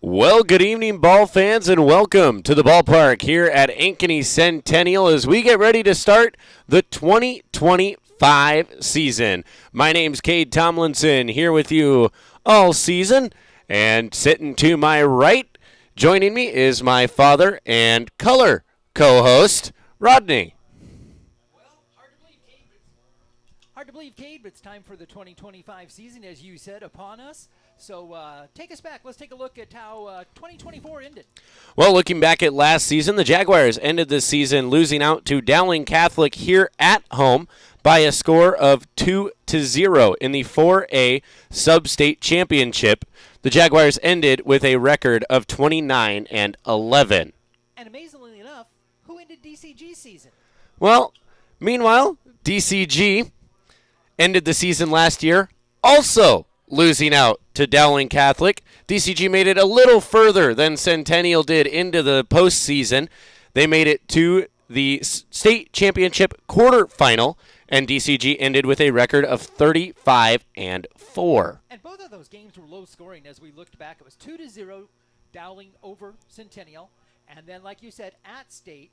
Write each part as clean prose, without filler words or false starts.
Well, good evening, ball fans, and welcome to the ballpark here at Ankeny Centennial as we get ready to start the 2025 season. My name's Cade Tomlinson, here with you all season, and sitting to my right, joining me is my father and color co-host, Rodney. Hard to believe, Cade, but it's time for the 2025 season, as you said, upon us. So take us back. Let's take a look at how 2024 ended. Well, looking back at last season, the Jaguars ended the season losing out to Dowling Catholic here at home by a score of 2-0 in the 4A Sub-State Championship. The Jaguars ended with a record of 29-11. And amazingly enough, who ended DCG's season? Well, meanwhile, DCG ended the season last year also losing out to Dowling Catholic. DCG made it a little further than Centennial did into the postseason. They made it to the state championship quarterfinal, and DCG ended with a record of 35-4. And both of those games were low scoring. As we looked back, it was 2-0 Dowling over Centennial, and then, like you said, at state,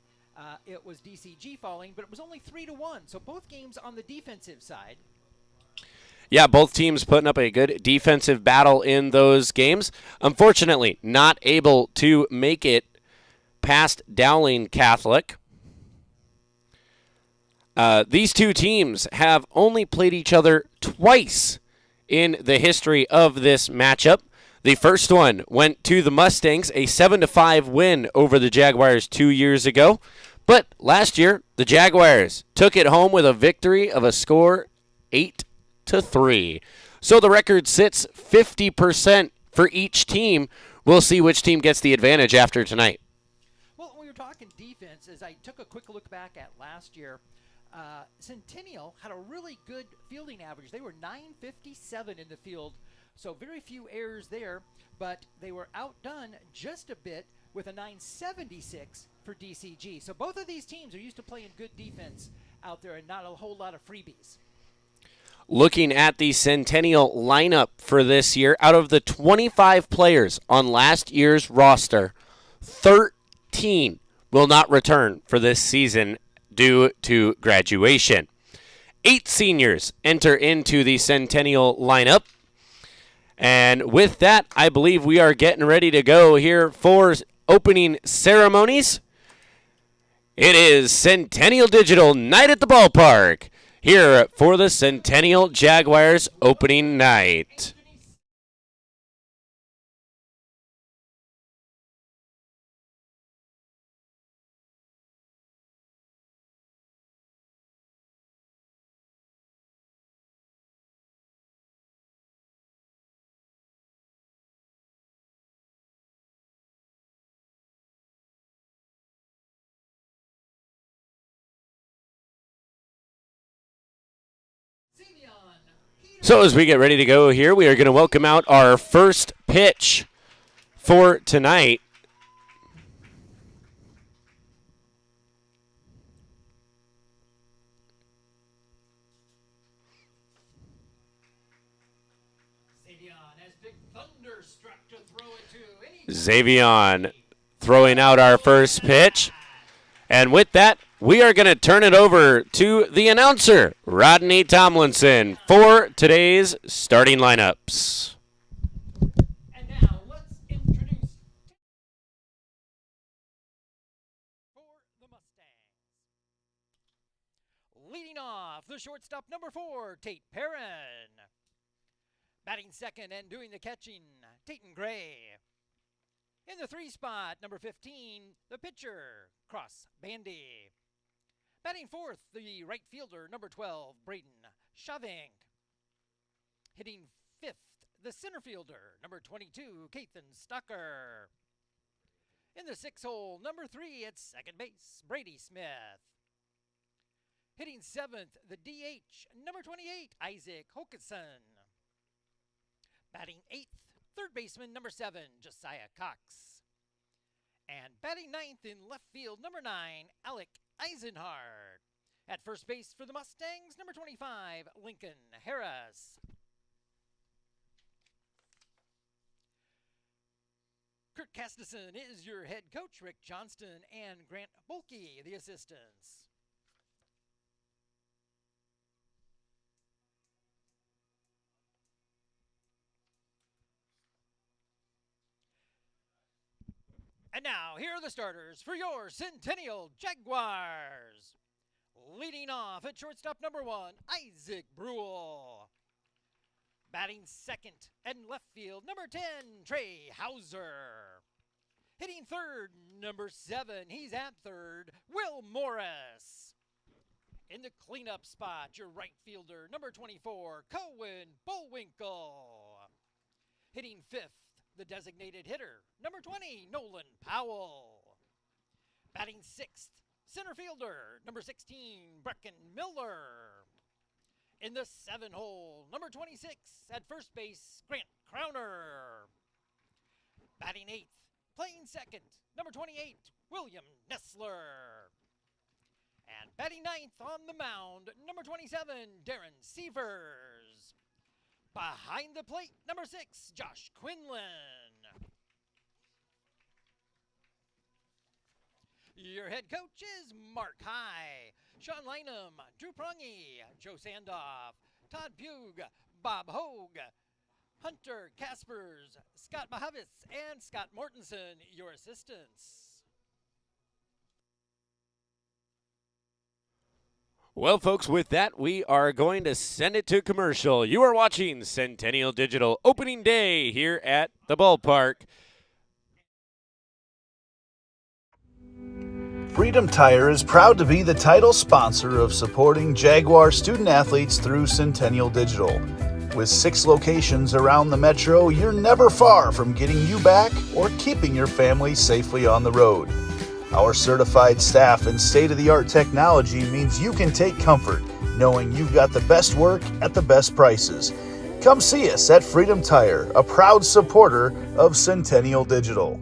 it was DCG falling, but it was only 3-1. So both games on the defensive side. Yeah, both teams putting up a good defensive battle in those games. Unfortunately, not able to make it past Dowling Catholic. These two teams have only played each other twice in the history of this matchup. The first one went to the Mustangs, a 7-5 win over the Jaguars 2 years ago. But last year, the Jaguars took it home with a victory of a score 8-3. So the record sits 50% for each team. We'll see which team gets the advantage after tonight. Well, when we were talking defense, as I took a quick look back at last year, Centennial had a really good fielding average. They were 957 in the field, so very few errors there, but they were outdone just a bit with a 976 for DCG. So both of these teams are used to playing good defense out there and not a whole lot of freebies. Looking at the Centennial lineup for this year, out of the 25 players on last year's roster, 13 will not return for this season due to graduation. 8 seniors enter into the Centennial lineup. And with that, I believe we are getting ready to go here for opening ceremonies. It is Centennial Digital Night at the Ballpark here for the Centennial Jaguars opening night. So as we get ready to go here, we are going to welcome out our first pitch for tonight. Xavion throwing out our first pitch. And with that, we are going to turn it over to the announcer, Rodney Tomlinson, for today's starting lineups. And now let's introduce for the Mustangs. Leading off, the shortstop, number 4, Tate Perrin. Batting second and doing the catching, Tayton Gray. In the 3 spot, number 15, the pitcher, Cross Bandy. Batting fourth, the right fielder, number 12, Braden Shavink. Hitting fifth, the center fielder, number 22, Kathan Stucker. In the 6 hole, number 3 at second base, Brady Smith. Hitting seventh, the DH, number 28, Isaac Hokeson. Batting eighth, third baseman, number 7, Josiah Cox. And batting ninth in left field, number 9, Alec Eisenhardt. At first base for the Mustangs, number 25, Lincoln Harris. Kirk Castison is your head coach, Rick Johnston and Grant Bulkey, the assistants. And now, here are the starters for your Centennial Jaguars. Leading off at shortstop number 1, Isaac Brule. Batting second and left field, number 10, Trey Hauser. Hitting third, number 7, he's at third, Will Morris. In the cleanup spot, your right fielder, number 24, Cohen Bullwinkle. Hitting fifth, the designated hitter, number 20, Nolan Powell. Batting sixth, center fielder, number 16, Brecken Miller. In the 7-hole, number 26, at first base, Grant Crowner. Batting eighth, playing second, number 28, William Nessler. And batting ninth on the mound, number 27, Darren Sievers. Behind the plate, number 6, Josh Quinlan. Your head coach is Mark High, Sean Lynham, Drew Prongy, Joe Sandoff, Todd Pugh, Bob Hogue, Hunter Caspers, Scott Bahavis, and Scott Mortensen, your assistants. Well, folks, with that, we are going to send it to commercial. You are watching Centennial Digital Opening Day here at the ballpark. Freedom Tire is proud to be the title sponsor of supporting Jaguar student athletes through Centennial Digital. With 6 locations around the metro, you're never far from getting you back or keeping your family safely on the road. Our certified staff and state-of-the-art technology means you can take comfort knowing you've got the best work at the best prices. Come see us at Freedom Tire, a proud supporter of Centennial Digital.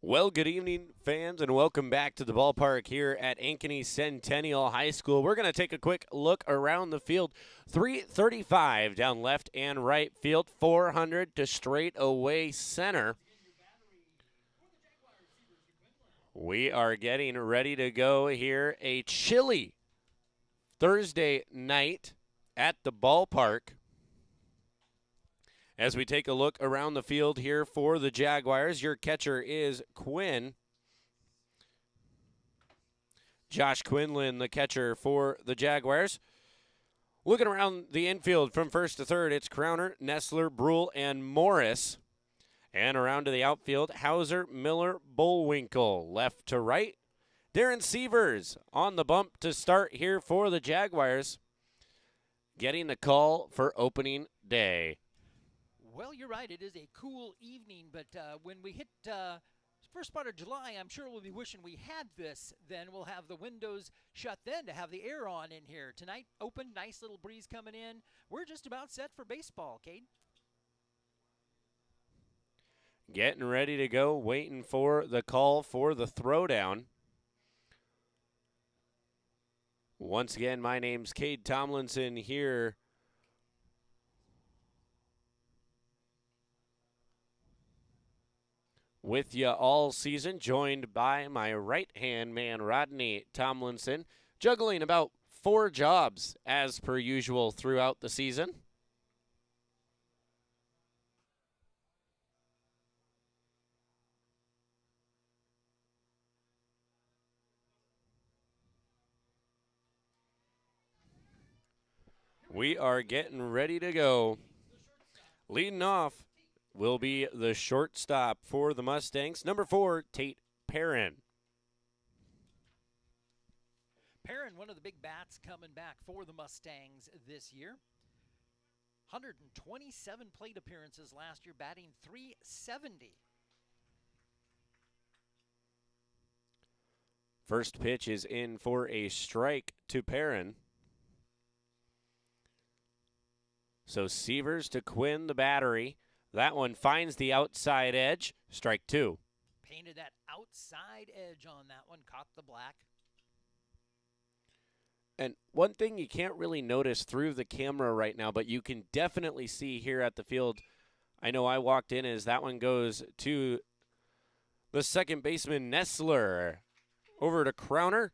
Well, good evening, fans, and welcome back to the ballpark here at Ankeny Centennial High School. We're going to take a quick look around the field. 335 down left and right field, 400 to straight away center. We are getting ready to go here. A chilly Thursday night at the ballpark. As we take a look around the field here for the Jaguars, your catcher is Quinn. Josh Quinlan, the catcher for the Jaguars. Looking around the infield from first to third, it's Crowner, Nessler, Brule, and Morris. And around to the outfield, Hauser, Miller, Bullwinkle. Left to right, Darren Sievers on the bump to start here for the Jaguars. Getting the call for opening day. Well, you're right. It is a cool evening, but when we hit first part of July, I'm sure we'll be wishing we had this. Then we'll have the windows shut then to have the air on in here. Tonight, open, nice little breeze coming in. We're just about set for baseball, Cade. Getting ready to go, waiting for the call for the throwdown. Once again, my name's Cade Tomlinson here with you all season, joined by my right-hand man, Rodney Tomlinson, juggling about 4 jobs as per usual throughout the season. We are getting ready to go. Leading off will be the shortstop for the Mustangs, number 4, Tate Perrin. Perrin, one of the big bats coming back for the Mustangs this year. 127 plate appearances last year, batting .370. First pitch is in for a strike to Perrin. So Severs to Quinn, the battery. That one finds the outside edge. Strike 2. Painted that outside edge on that one, caught the black. And one thing you can't really notice through the camera right now, but you can definitely see here at the field, I know I walked in, is that one goes to the second baseman, Nestler. Over to Crowner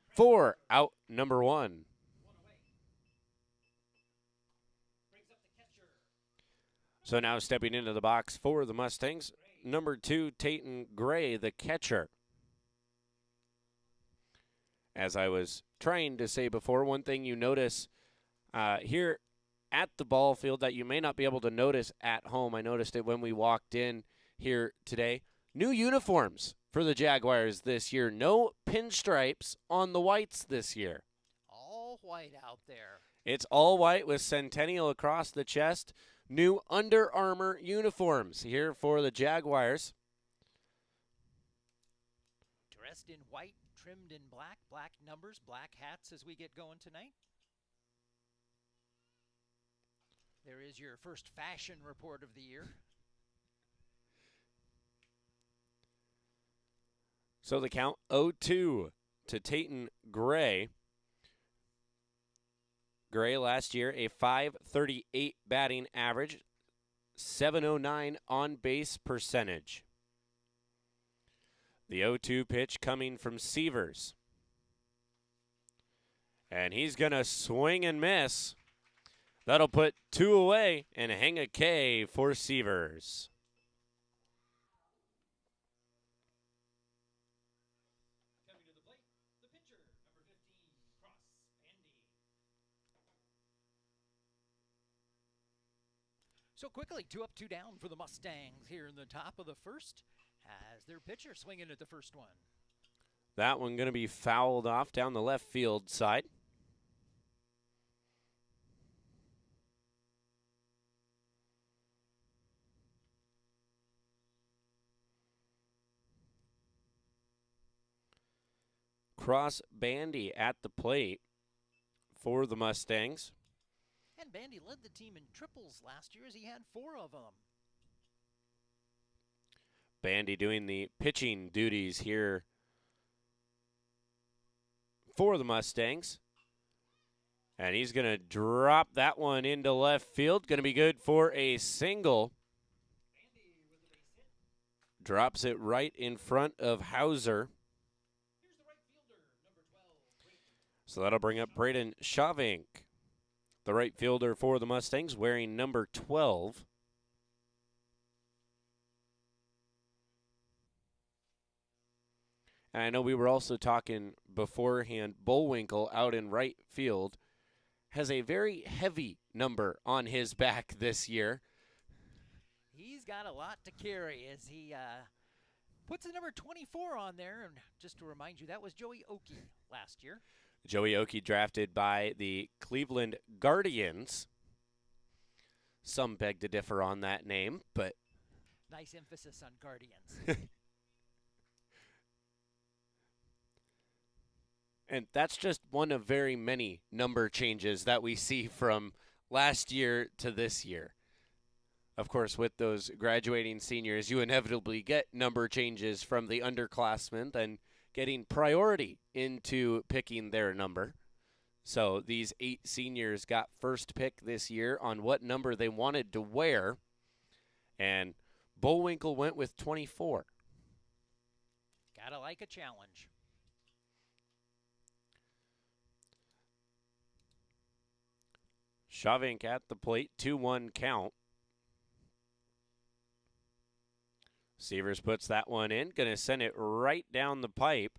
for out number 1. So now stepping into the box for the Mustangs, number 2, Tatum Gray, the catcher. As I was trying to say before, one thing you notice here at the ball field that you may not be able to notice at home, I noticed it when we walked in here today, new uniforms for the Jaguars this year. No pinstripes on the whites this year. All white out there. It's all white with Centennial across the chest. New Under Armour uniforms here for the Jaguars. Dressed in white, trimmed in black, black numbers, black hats as we get going tonight. There is your first fashion report of the year. So the count 0-2 to Tatum Gray. Gray last year a .538 batting average, .709 on base percentage. The 0-2 pitch coming from Severs. And he's going to swing and miss. That'll put 2 away and hang a K for Severs. So quickly, 2 up, 2 down for the Mustangs here in the top of the first as their pitcher swinging at the first one. That one going to be fouled off down the left field side. Cross Bandy at the plate for the Mustangs. And Bandy led the team in triples last year as he had 4 of them. Bandy doing the pitching duties here for the Mustangs. And he's going to drop that one into left field. Going to be good for a single. Drops it right in front of Hauser. So that'll bring up Braden Shavink, the right fielder for the Mustangs, wearing number 12. And I know we were also talking beforehand, Bullwinkle out in right field has a very heavy number on his back this year. He's got a lot to carry as he puts the number 24 on there. And just to remind you, that was Joey Oakey last year. Joey Oakey drafted by the Cleveland Guardians. Some beg to differ on that name, but nice emphasis on Guardians. And that's just one of very many number changes that we see from last year to this year. Of course, with those graduating seniors, you inevitably get number changes from the underclassmen, then getting priority into picking their number. So these 8 seniors got first pick this year on what number they wanted to wear, and Bullwinkle went with 24. Gotta like a challenge. Shavink at the plate, 2-1 count. Severs puts that one in, going to send it right down the pipe.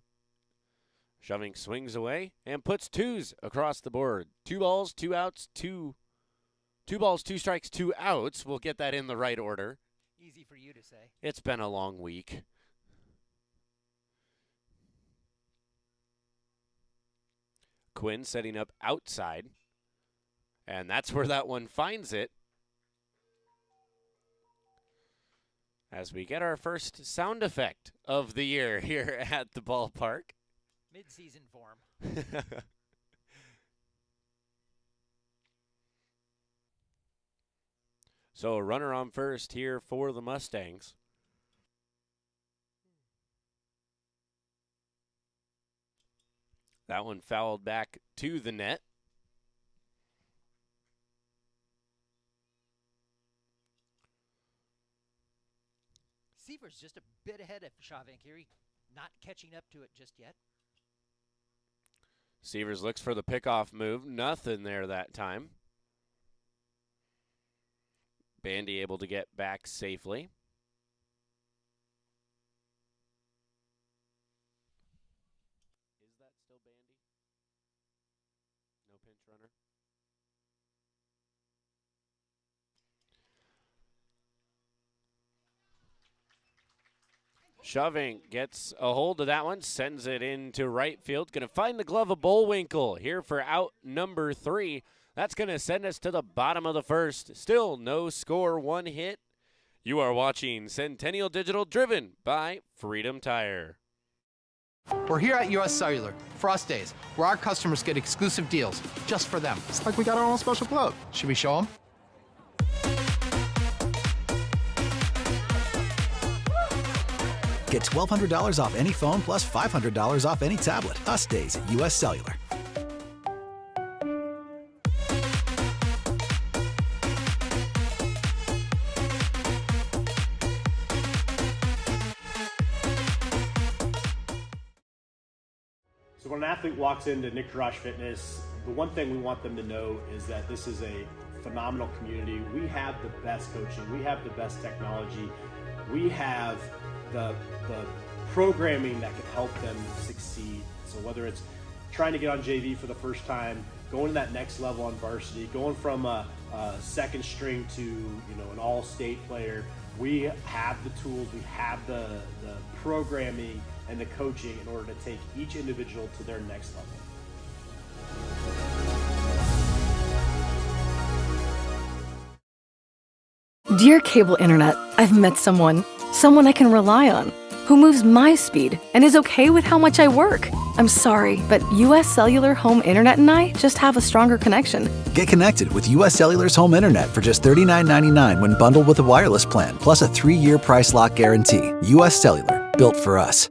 Shavink swings away and puts 2s across the board. 2 balls, 2 outs, 2 balls, 2 strikes, 2 outs. We'll get that in the right order. Easy for you to say. It's been a long week. Quinn setting up outside. And that's where that one finds it. As we get our first sound effect of the year here at the ballpark. Mid-season form. So a runner on first here for the Mustangs. That one fouled back to the net. Seaver's just a bit ahead of Shavink here. Not catching up to it just yet. Severs looks for the pickoff move. Nothing there that time. Bandy able to get back safely. Is that still Bandy? No pinch runner. Shoving gets a hold of that one, sends it into right field. Going to find the glove of Bullwinkle here for out number 3. That's going to send us to the bottom of the first. Still no score, 1 hit. You are watching Centennial Digital, driven by Freedom Tire. We're here at US Cellular, Frost Days, where our customers get exclusive deals just for them. It's like we got our own special club. Should we show them? Get $1,200 off any phone plus $500 off any tablet. Us days at US Cellular. So when an athlete walks into Nick Jarash Fitness, the one thing we want them to know is that this is a phenomenal community. We have the best coaching. We have the best technology. We have the programming that can help them succeed. So whether it's trying to get on JV for the first time, going to that next level on varsity, going from a second string to an all-state player, we have the tools, we have the programming and the coaching in order to take each individual to their next level. Dear Cable Internet, I've met someone I can rely on, who moves my speed and is okay with how much I work. I'm sorry, but US Cellular Home Internet and I just have a stronger connection. Get connected with US Cellular's home internet for just $39.99 when bundled with a wireless plan, plus a 3-year price lock guarantee. US Cellular, built for us.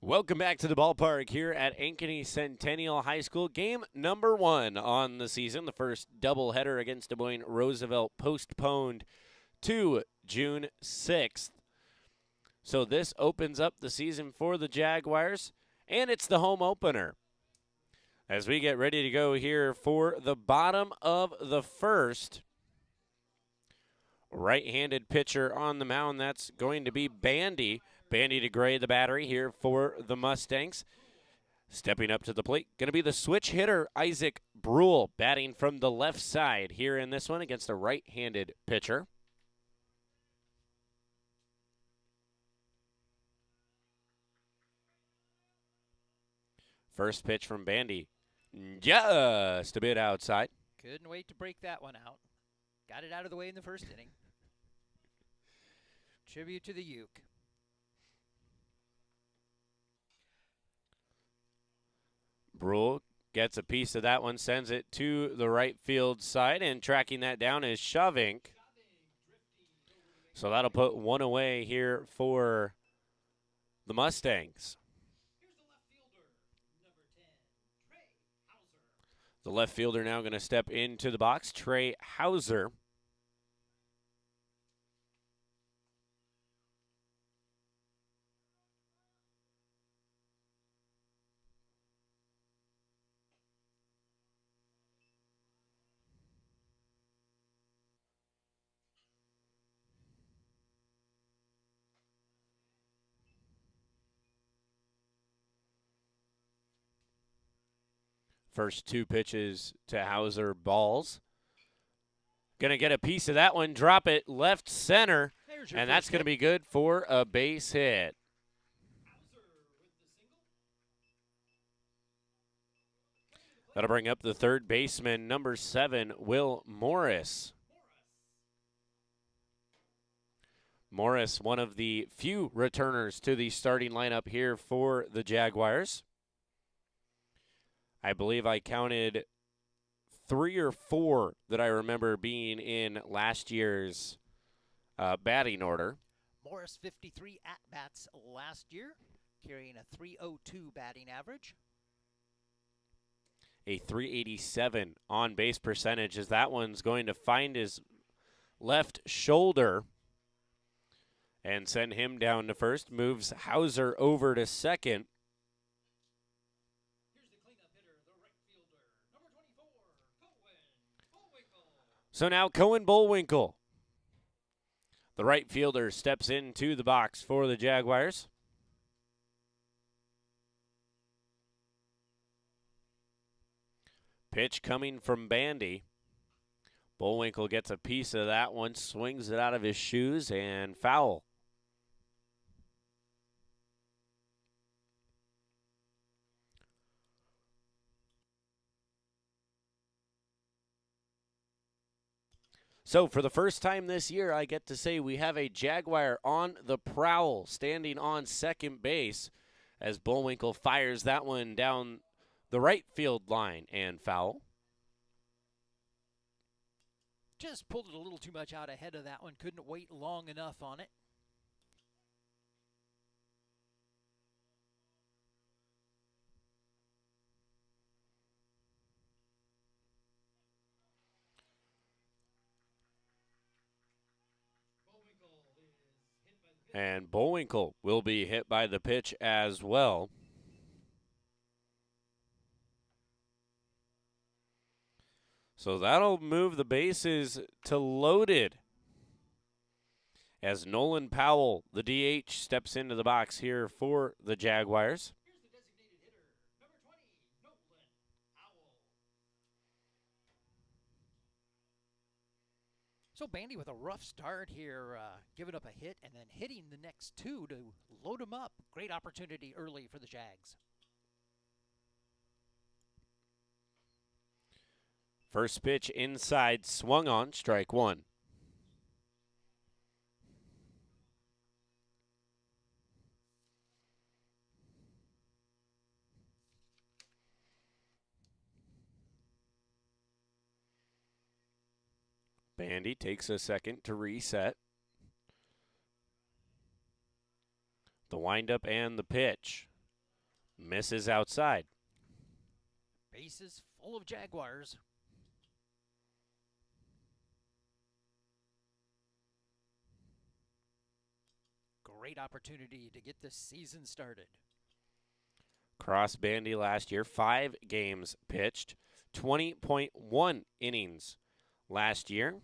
Welcome back to the ballpark here at Ankeny Centennial High School. Game number 1 on the season. The first doubleheader against Des Moines Roosevelt postponed to June 6th. So this opens up the season for the Jaguars, and it's the home opener. As we get ready to go here for the bottom of the first, right-handed pitcher on the mound, that's going to be Bandy. Bandy to Gray, the battery here for the Mustangs. Stepping up to the plate, going to be the switch hitter, Isaac Brule, batting from the left side here in this one against a right-handed pitcher. First pitch from Bandy, just a bit outside. Couldn't wait to break that one out. Got it out of the way in the first inning. Tribute to the Uke. Brule gets a piece of that one, sends it to the right field side, and tracking that down is Shavink. So that'll put one away here for the Mustangs. The left fielder now going to step into the box, Trey Hauser. First two pitches to Hauser, balls. Going to get a piece of that one, drop it left center, and that's going to be good for a base hit. That'll bring up the third baseman, number 7, Will Morris. Morris, one of the few returners to the starting lineup here for the Jaguars. I believe I counted 3 or 4 that I remember being in last year's batting order. Morris 53 at-bats last year, carrying a .302 batting average. A .387 on-base percentage, as that one's going to find his left shoulder and send him down to first. Moves Hauser over to second. So now Cohen Bullwinkle, the right fielder, steps into the box for the Jaguars. Pitch coming from Bandy. Bullwinkle gets a piece of that one, swings it out of his shoes, and foul. So for the first time this year, I get to say we have a Jaguar on the prowl, standing on second base, as Bullwinkle fires that one down the right field line and foul. Just pulled it a little too much out ahead of that one. Couldn't wait long enough on it. And Bullwinkle will be hit by the pitch as well. So that'll move the bases to loaded as Nolan Powell, the DH, steps into the box here for the Jaguars. Here's the designated hitter, number 20, Nolan Powell. So Bandy with a rough start here, giving up a hit and then hitting the next two to load him up. Great opportunity early for the Jags. First pitch inside, swung on, strike one. Bandy takes a second to reset. The windup and the pitch. Misses outside. Bases full of Jaguars. Great opportunity to get this season started. Cross Bandy last year, 5 games pitched, 20.1 innings last year.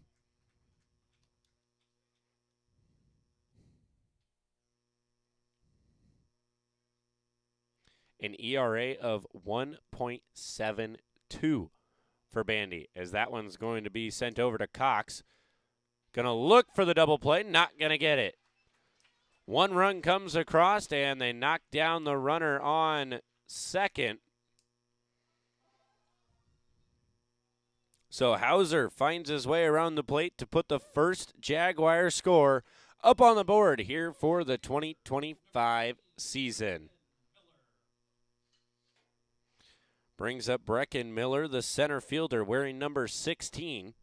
An ERA of 1.72 for Bandy, as that one's going to be sent over to Cox. Going to look for the double play, not going to get it. One run comes across, and they knock down the runner on second. So Hauser finds his way around the plate to put the first Jaguar score up on the board here for the 2025 season. Brings up Brecken Miller, the center fielder, wearing number 16.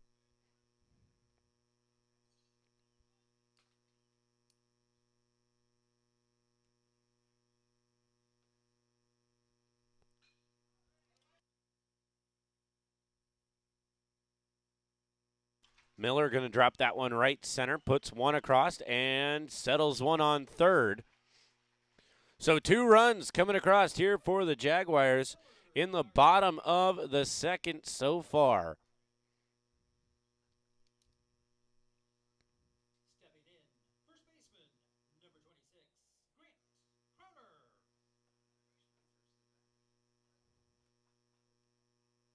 Miller going to drop that one right center, puts one across, and settles one on third. So 2 runs coming across here for the Jaguars in the bottom of the second so far. Stepping in, first baseman, number 26, Grant Crowner. So Powell's would be a fielder's choice, correct? And they got Bullwinkle.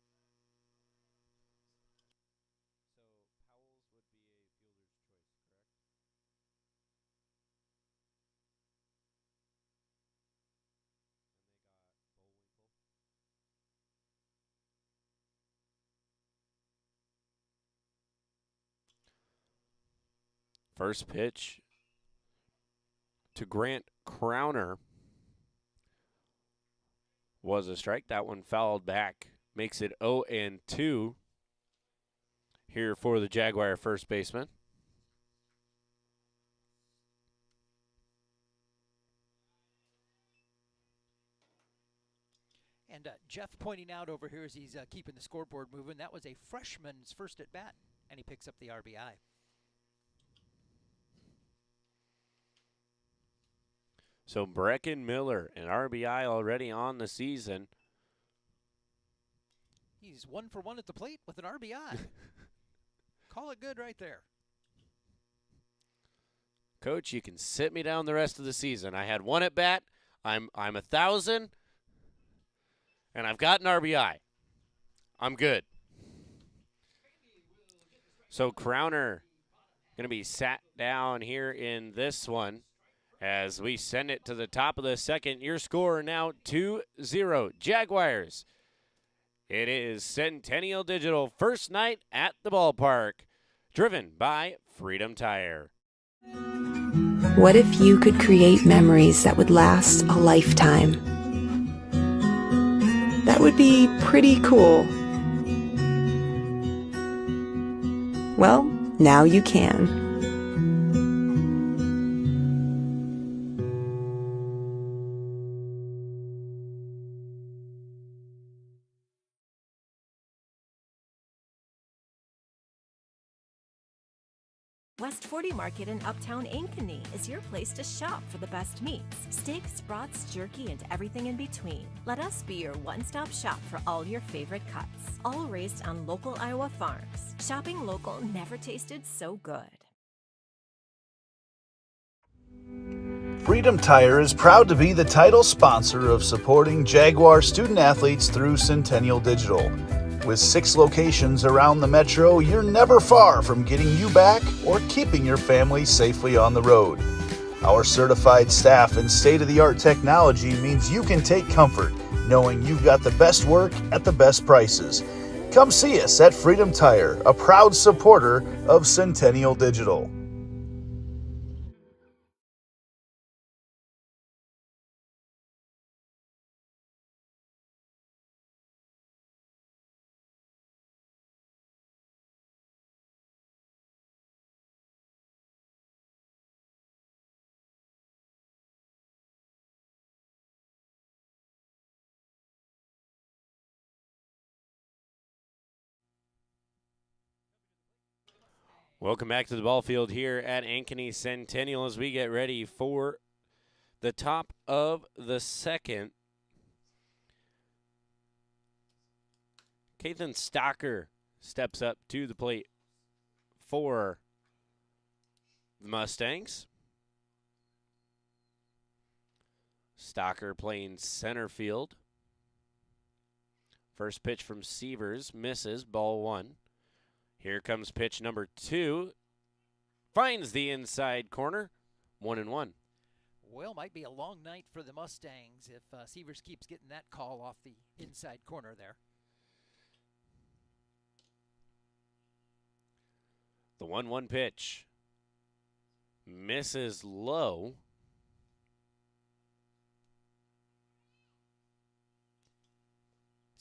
First pitch to Grant Crowner was a strike. That one fouled back. Makes it 0-2 here for the Jaguar first baseman. And Jeff pointing out over here as he's keeping the scoreboard moving, that was a freshman's first at bat, and he picks up the RBI. So Brecken Miller, an RBI already on the season. He's 1 for 1 at the plate with an RBI. Call it good right there. Coach, you can sit me down the rest of the season. I had 1 at bat. I'm 1,000, and I've got an RBI. I'm good. So Crowner going to be sat down here in this one as we send it to the top of the second. Your score now 2-0 Jaguars. It is Centennial Digital first night at the ballpark, driven by Freedom Tire. What if you could create memories that would last a lifetime? That would be pretty cool. Well, now you can. West 40 Market in Uptown Ankeny is your place to shop for the best meats, steaks, brats, jerky, and everything in between. Let us be your one-stop shop for all your favorite cuts, all raised on local Iowa farms. Shopping local never tasted so good. Freedom Tire is proud to be the title sponsor of supporting Jaguar student athletes through Centennial Digital. With 6 locations around the metro, you're never far from getting you back or keeping your family safely on the road. Our certified staff and state-of-the-art technology means you can take comfort knowing you've got the best work at the best prices. Come see us at Freedom Tire, a proud supporter of Centennial Digital. Welcome back to the ball field here at Ankeny Centennial as we get ready for the top of the second. Kathan Stocker steps up to the plate for the Mustangs. Stocker playing center field. First pitch from Sievers misses, ball 1. Here comes pitch number 2. Finds the inside corner, 1-1. Well, might be a long night for the Mustangs if Sievers keeps getting that call off the inside corner there. The 1-1 pitch misses low.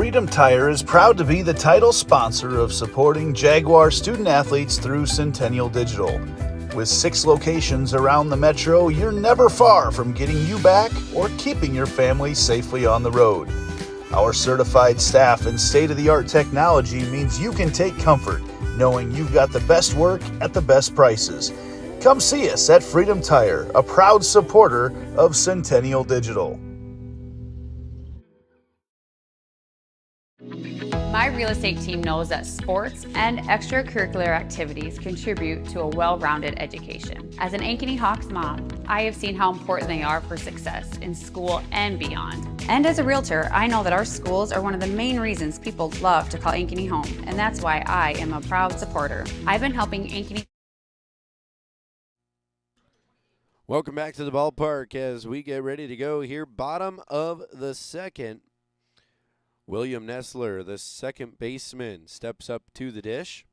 Freedom Tire is proud to be the title sponsor of supporting Jaguar student athletes through Centennial Digital. With 6 locations around the metro, you're never far from getting you back or keeping your family safely on the road. Our certified staff and state-of-the-art technology means you can take comfort knowing you've got the best work at the best prices. Come see us at Freedom Tire, a proud supporter of Centennial Digital. My real estate team knows that sports and extracurricular activities contribute to a well-rounded education. As an Ankeny Hawks mom, I have seen how important they are for success in school and beyond. And as a realtor, I know that our schools are one of the main reasons people love to call Ankeny home, and that's why I am a proud supporter. I've been helping Ankeny. Welcome back to the ballpark as we get ready to go here. Bottom of the second. William Nessler, the second baseman, steps up to the dish.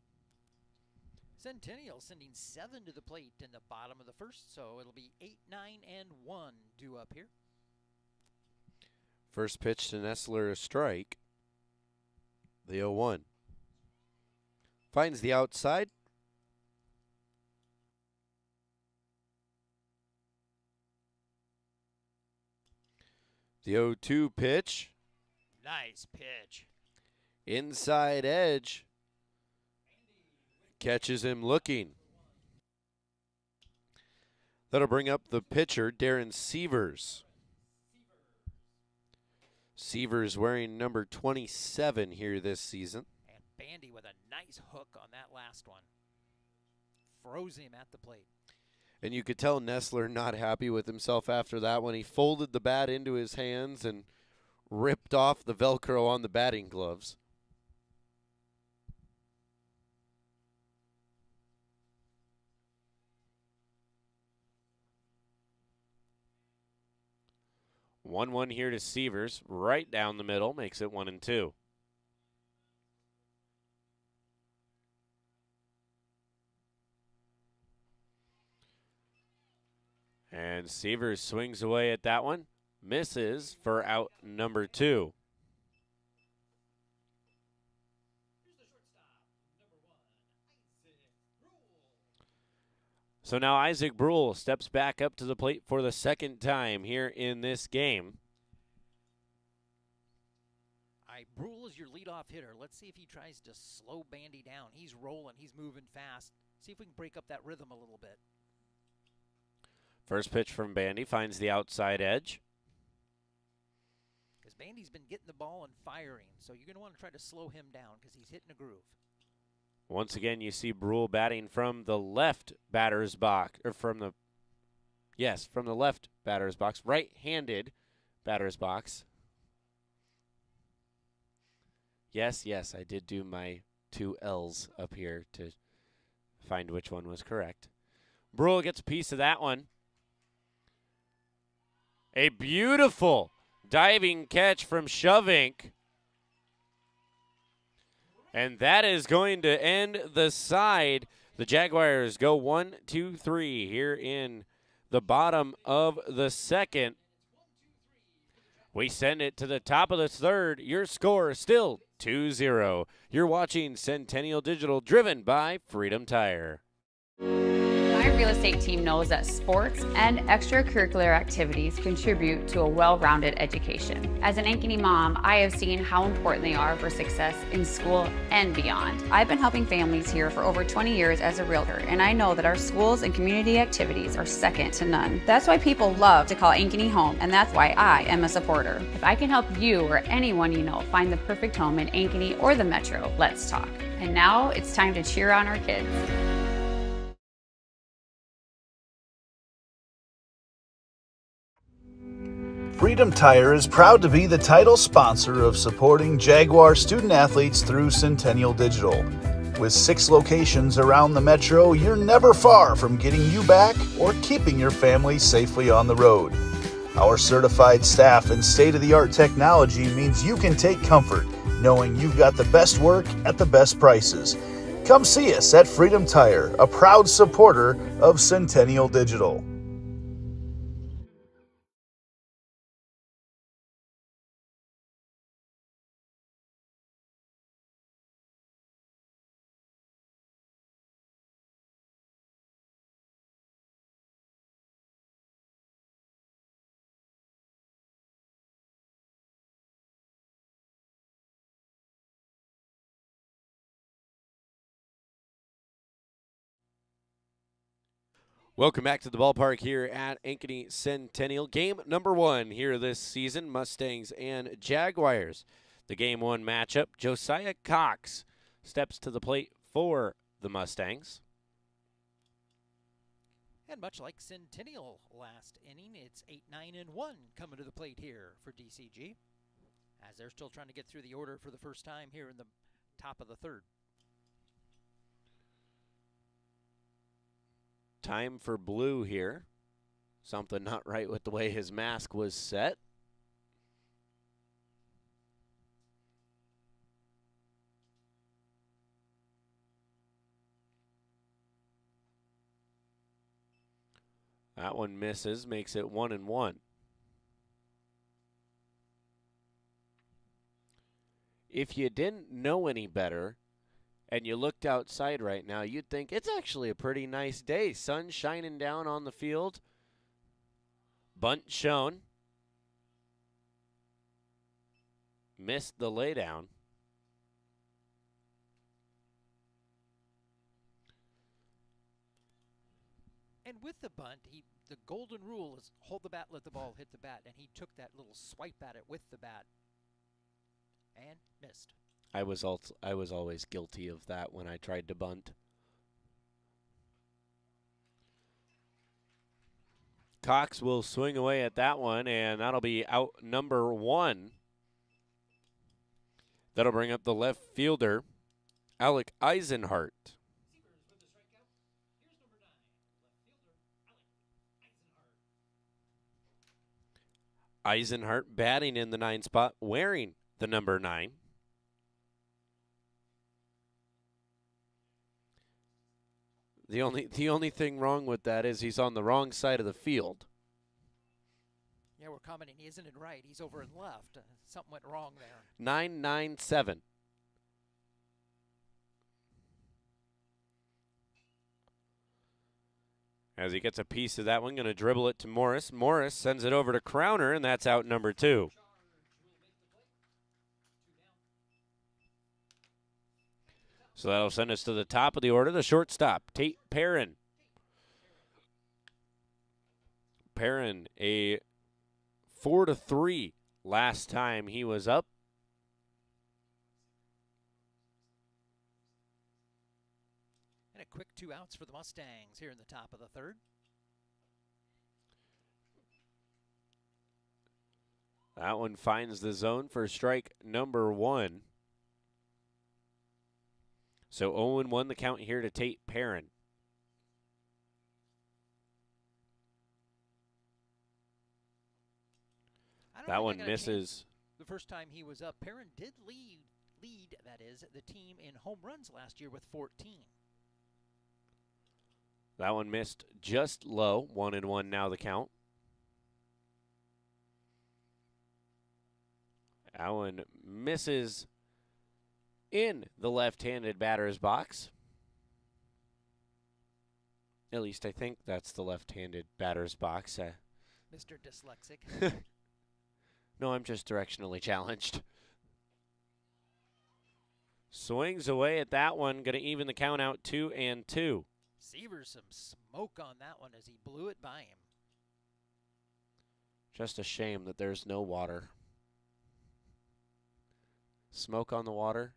Centennial sending 7 to the plate in the bottom of the first, so it'll be 8, 9, and 1 due up here. First pitch to Nessler, a strike. The 0-1. Finds the outside. The 0-2 pitch. Nice pitch. Inside edge. Catches him looking. That'll bring up the pitcher, Darren Severs. Severs wearing number 27 here this season. And Bandy with a nice hook on that last one. Froze him at the plate. And you could tell Nessler not happy with himself after that when he folded the bat into his hands and ripped off the Velcro on the batting gloves. One here to Severs, right down the middle, makes it 1-2. And Severs swings away at that one. Misses for out number 2. So now Isaac Brule steps back up to the plate for the second time here in this game. All right, Brule is your leadoff hitter. Let's see if he tries to slow Bandy down. He's rolling. He's moving fast. See if we can break up that rhythm a little bit. First pitch from Bandy finds the outside edge. Because Bandy's been getting the ball and firing, so you're going to want to try to slow him down because he's hitting a groove. Once again, you see Brule batting from the left batter's box, or from the left batter's box, right-handed batter's box. Yes, I did do my 2 L's up here to find which one was correct. Brule gets a piece of that one. A beautiful diving catch from Shovink. And that is going to end the side. The Jaguars go 1-2-3 here in the bottom of the second. We send it to the top of the third. Your score is still 2-0. You're watching Centennial Digital, driven by Freedom Tire. My real estate team knows that sports and extracurricular activities contribute to a well-rounded education. As an Ankeny mom, I have seen how important they are for success in school and beyond. I've been helping families here for over 20 years as a realtor, and I know that our schools and community activities are second to none. That's why people love to call Ankeny home, and that's why I am a supporter. If I can help you or anyone you know find the perfect home in Ankeny or the Metro, let's talk. And now it's time to cheer on our kids. Freedom Tire is proud to be the title sponsor of supporting Jaguar student athletes through Centennial Digital. With 6 locations around the metro, you're never far from getting you back or keeping your family safely on the road. Our certified staff and state-of-the-art technology means you can take comfort knowing you've got the best work at the best prices. Come see us at Freedom Tire, a proud supporter of Centennial Digital. Welcome back to the ballpark here at Ankeny Centennial. Game number 1 here this season, Mustangs and Jaguars. The Game 1 matchup, Josiah Cox steps to the plate for the Mustangs. And much like Centennial last inning, it's 8-9-1 coming to the plate here for DCG, as they're still trying to get through the order for the first time here in the top of the third. Time for Blue here. Something not right with the way his mask was set. That one misses, makes it 1-1. If you didn't know any better and you looked outside right now, you'd think it's actually a pretty nice day. Sun shining down on the field. Bunt shown. Missed the laydown. And with the bunt, the golden rule is hold the bat, let the ball hit the bat, and he took that little swipe at it with the bat and missed. I was always guilty of that when I tried to bunt. Cox will swing away at that one, and that'll be out number 1. That'll bring up the left fielder, Alec Eisenhart. Eisenhart batting in the 9 spot, wearing the number 9. The only thing wrong with that is he's on the wrong side of the field. Yeah, we're commenting he isn't in right. He's over in left. Something went wrong there. 997. As he gets a piece of that one, going to dribble it to Morris. Morris sends it over to Crowner, and that's out number 2. So that'll send us to the top of the order. The shortstop, Tate Perrin. Perrin, a 4-3 last time he was up. And a quick 2 outs for the Mustangs here in the top of the third. That one finds the zone for strike number 1. So 0-1 the count here to Tate Perrin. That one misses. The first time he was up, Perrin did lead, that is, the team in home runs last year with 14. That one missed just low. 1-1 now the count. That one misses in the left-handed batter's box. At least I think that's the left-handed batter's box. Mr. Dyslexic. No, I'm just directionally challenged. Swings away at that one. Going to even the count out 2-2. Severs some smoke on that one as he blew it by him. Just a shame that there's no water. Smoke on the water.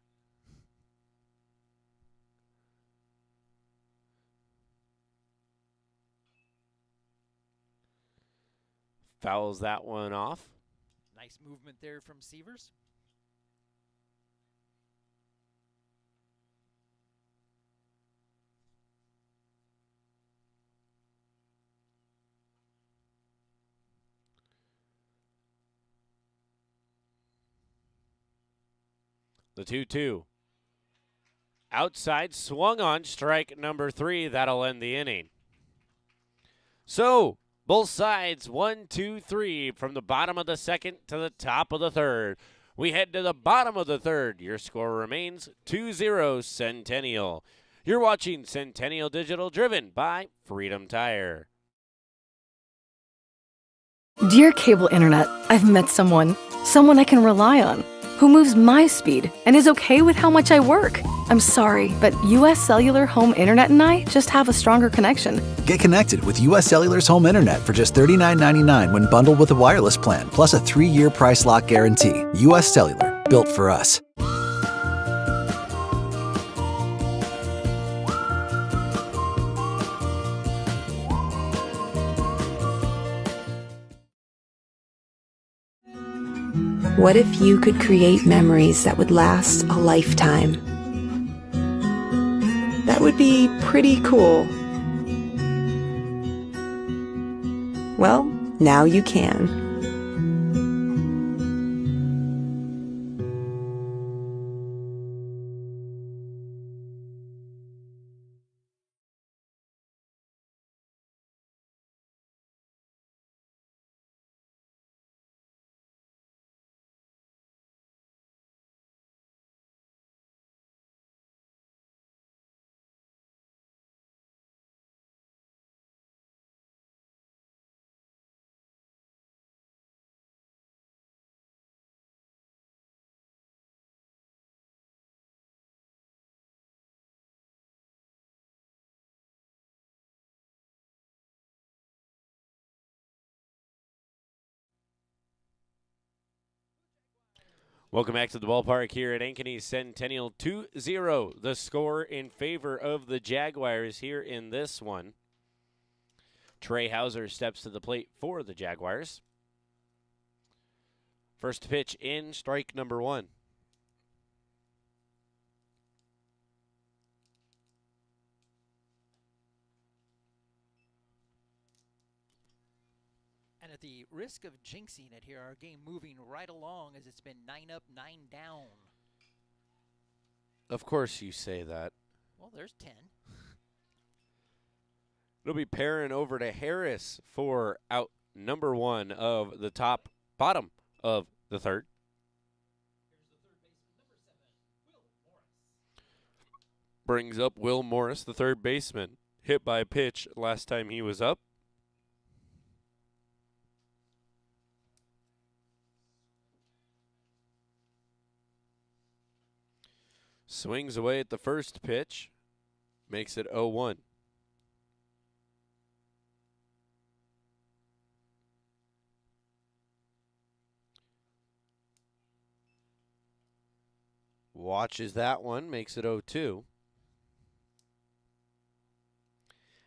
Fouls that one off. Nice movement there from Severs. The 2-2. Outside, swung on, strike number 3. That'll end the inning. So, both sides, 1, 2, 3, from the bottom of the second to the top of the third. We head to the bottom of the third. Your score remains 2-0 Centennial. You're watching Centennial Digital, driven by Freedom Tire. Dear Cable Internet, I've met someone I can rely on, who moves my speed and is okay with how much I work. I'm sorry, but US Cellular Home Internet and I just have a stronger connection. Get connected with US Cellular's home internet for just $39.99 when bundled with a wireless plan, plus a 3-year price lock guarantee. US Cellular, built for us. What if you could create memories that would last a lifetime? That would be pretty cool. Well, now you can. Welcome back to the ballpark here at Ankeny Centennial. 2-0 the score in favor of the Jaguars here in this one. Trey Hauser steps to the plate for the Jaguars. First pitch in, strike number 1. And at the risk of jinxing it here, our game moving right along as it's been 9 up, 9 down. Of course you say that. Well, there's 10. It'll be Perrin over to Harris for out number 1 of the bottom of the third. Brings up Will Morris, the third baseman. Hit by a pitch last time he was up. Swings away at the first pitch. Makes it 0-1. Watches that one. Makes it 0-2.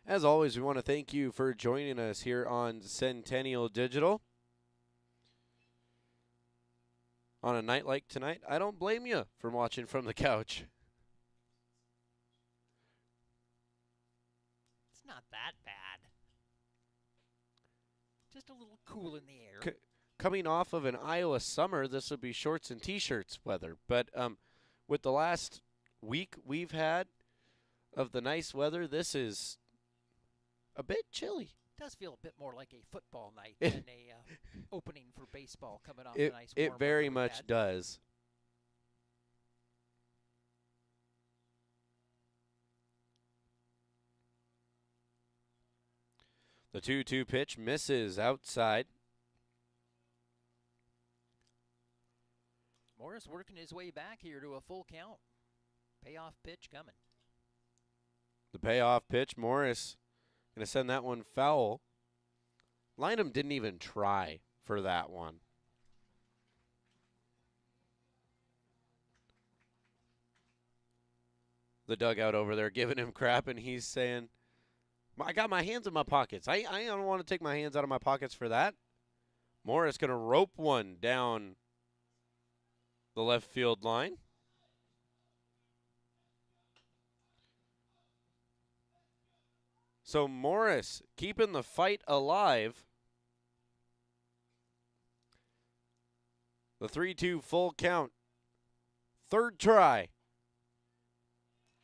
As always, we want to thank you for joining us here on Centennial Digital. On a night like tonight, I don't blame you for watching from the couch. It's not that bad. Just a little cool in the air. Coming off of an Iowa summer, this would be shorts and T-shirts weather. But with the last week we've had of the nice weather, this is a bit chilly. It does feel a bit more like a football night than a opening for baseball coming off the nice warm It very much does. The 2-2 pitch misses outside. Morris working his way back here to a full count. Payoff pitch coming. The payoff pitch, Morris going to send that one foul. Lynham didn't even try for that one. The dugout over there giving him crap, and he's saying, I got my hands in my pockets. I don't want to take my hands out of my pockets for that. Morris going to rope one down the left field line. So Morris keeping the fight alive. The 3-2 full count. Third try.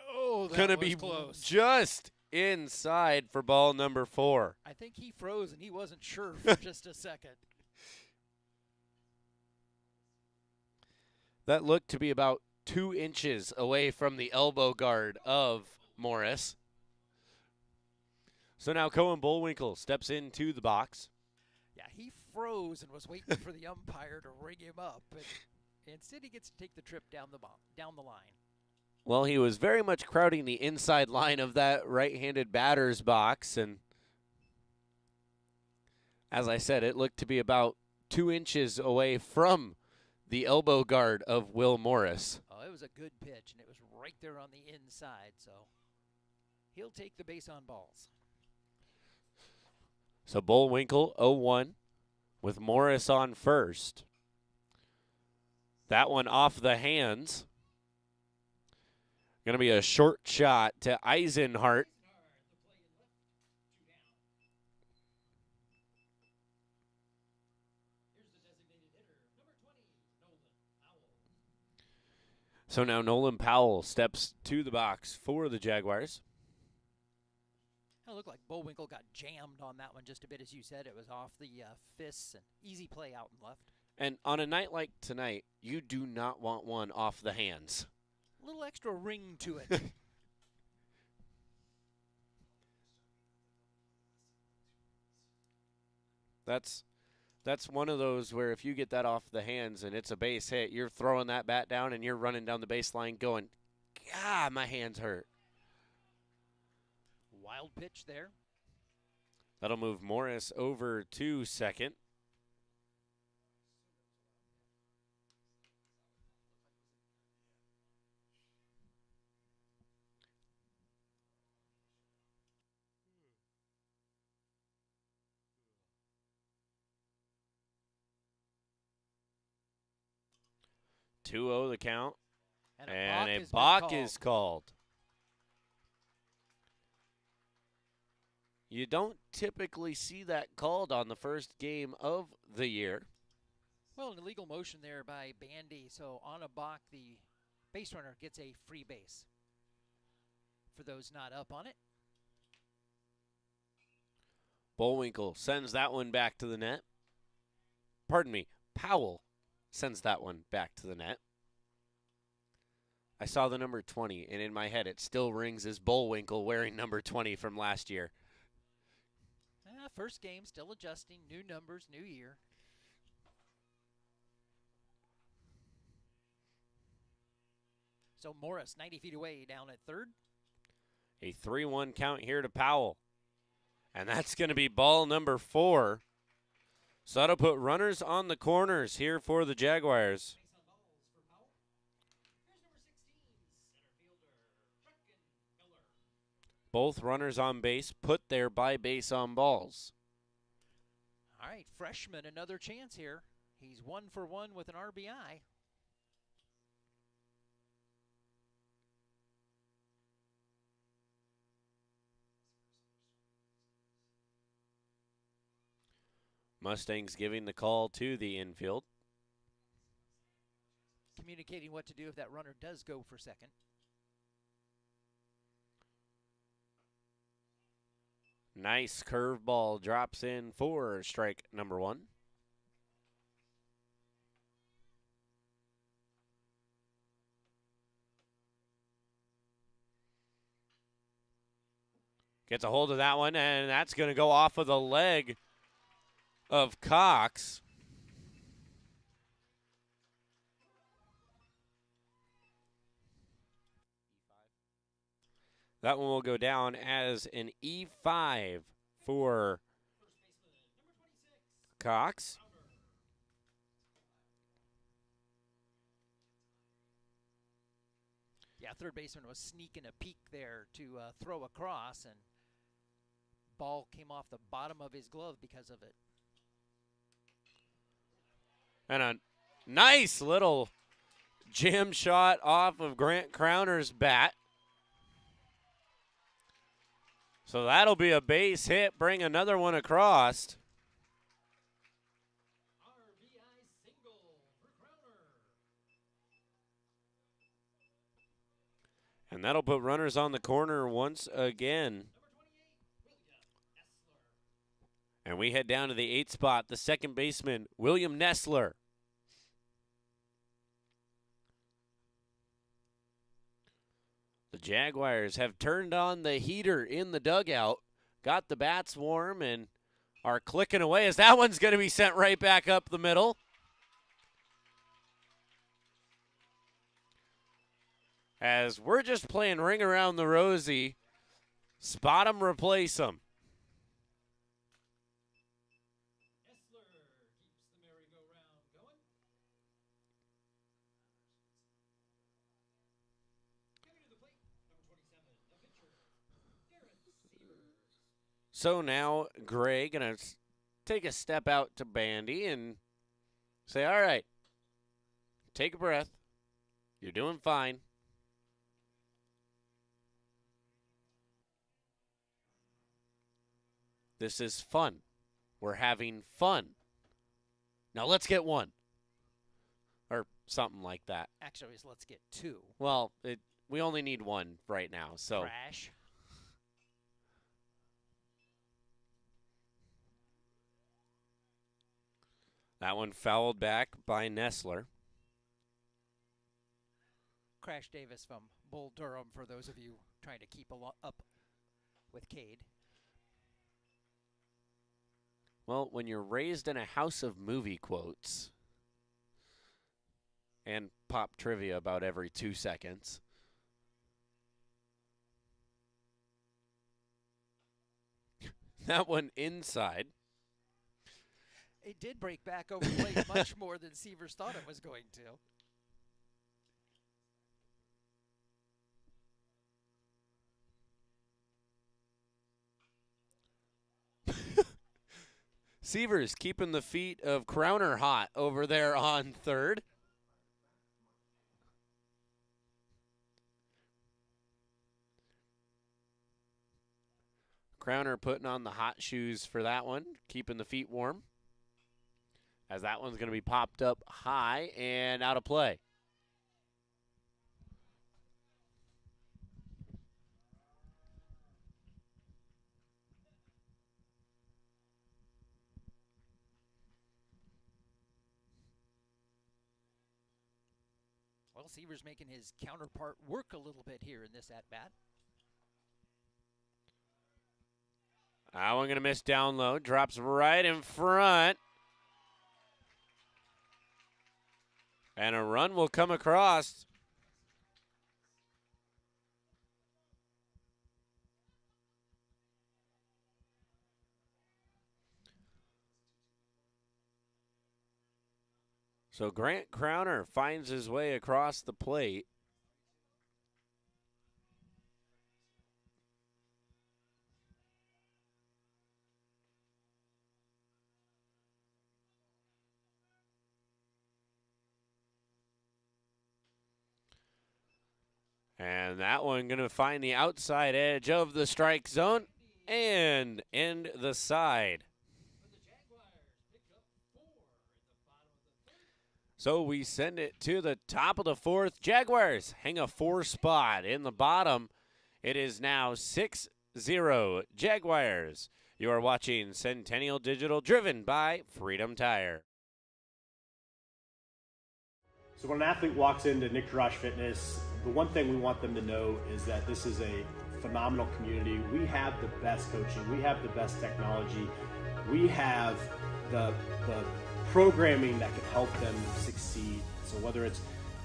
Oh, that Gonna was be close. Just inside for ball number 4. I think he froze and he wasn't sure for just a second. That looked to be about 2 inches away from the elbow guard of Morris. So now Cohen Bullwinkle steps into the box. Yeah, he froze and was waiting for the umpire to ring him up. And Instead, he gets to take the trip down the line. Well, he was very much crowding the inside line of that right-handed batter's box, and as I said, it looked to be about 2 inches away from the elbow guard of Will Morris. Oh, it was a good pitch, and it was right there on the inside, so he'll take the base on balls. So Bullwinkle 0-1 with Morris on first. That one off the hands. Going to be a short shot to Eisenhart. So now Nolan Powell steps to the box for the Jaguars. It looked like Bullwinkle got jammed on that one just a bit, as you said. It was off the fists and easy play out and left. And on a night like tonight, you do not want one off the hands. A little extra ring to it. That's one of those where if you get that off the hands and it's a base hit, you're throwing that bat down and you're running down the baseline going, God, my hands hurt. Wild pitch there. That'll move Morris over to second. The count, and a balk is called. You don't typically see that called on the first game of the year. Well, an illegal motion there by Bandy, so on a balk, the base runner gets a free base. For those not up on it. Bullwinkle sends that one back to the net. Pardon me, Powell sends that one back to the net. I saw the number 20, and in my head it still rings as Bullwinkle wearing number 20 from last year. First game, still adjusting, new numbers, new year. So Morris 90 feet away down at third. A 3-1 count here to Powell. And that's going to be ball number 4. So that'll put runners on the corners here for the Jaguars. Both runners on base put there by base on balls. All right, freshman, another chance here. He's 1 for 1 with an RBI. Mustangs giving the call to the infield. Communicating what to do if that runner does go for second. Nice curveball drops in for strike number 1. Gets a hold of that one, and that's going to go off of the leg of Cox. That one will go down as an E5 for Cox. Yeah, third baseman was sneaking a peek there to throw across, and ball came off the bottom of his glove because of it. And a nice little jam shot off of Grant Crowner's bat. So that'll be a base hit, bring another one across. RBI single for Crowner. And that'll put runners on the corner once again. And we head down to the 8th spot, the second baseman, William Nessler. The Jaguars have turned on the heater in the dugout, got the bats warm, and are clicking away as that one's going to be sent right back up the middle. As we're just playing Ring Around the Rosie. Spot 'em, replace 'em. So now Gray going to take a step out to Bandy and say, all right, take a breath. You're doing fine. This is fun. We're having fun. Now let's get one. Or something like that. Actually, let's get two. Well, we only need one right now. So Crash. That one fouled back by Nessler. Crash Davis from Bull Durham, for those of you trying to keep up with Cade. Well, when you're raised in a house of movie quotes and pop trivia about every 2 seconds. That one inside. It did break back over the plate much more than Seavers thought it was going to. Seavers keeping the feet of Crowner hot over there on third. Crowner putting on the hot shoes for that one, keeping the feet warm. As that one's going to be popped up high and out of play. Well, Seavers making his counterpart work a little bit here in this at-bat. That one going to miss down low. Drops right in front. And a run will come across. So Grant Crowner finds his way across the plate. And that one going to find the outside edge of the strike zone and end the side. So we send it to the top of the fourth. Jaguars hang a 4 spot in the bottom. It is now 6-0 Jaguars. You are watching Centennial Digital, driven by Freedom Tire. So when an athlete walks into Nick Garage Fitness, the one thing we want them to know is that this is a phenomenal community. We have the best coaching. We have the best technology. We have the programming that can help them succeed. So whether it's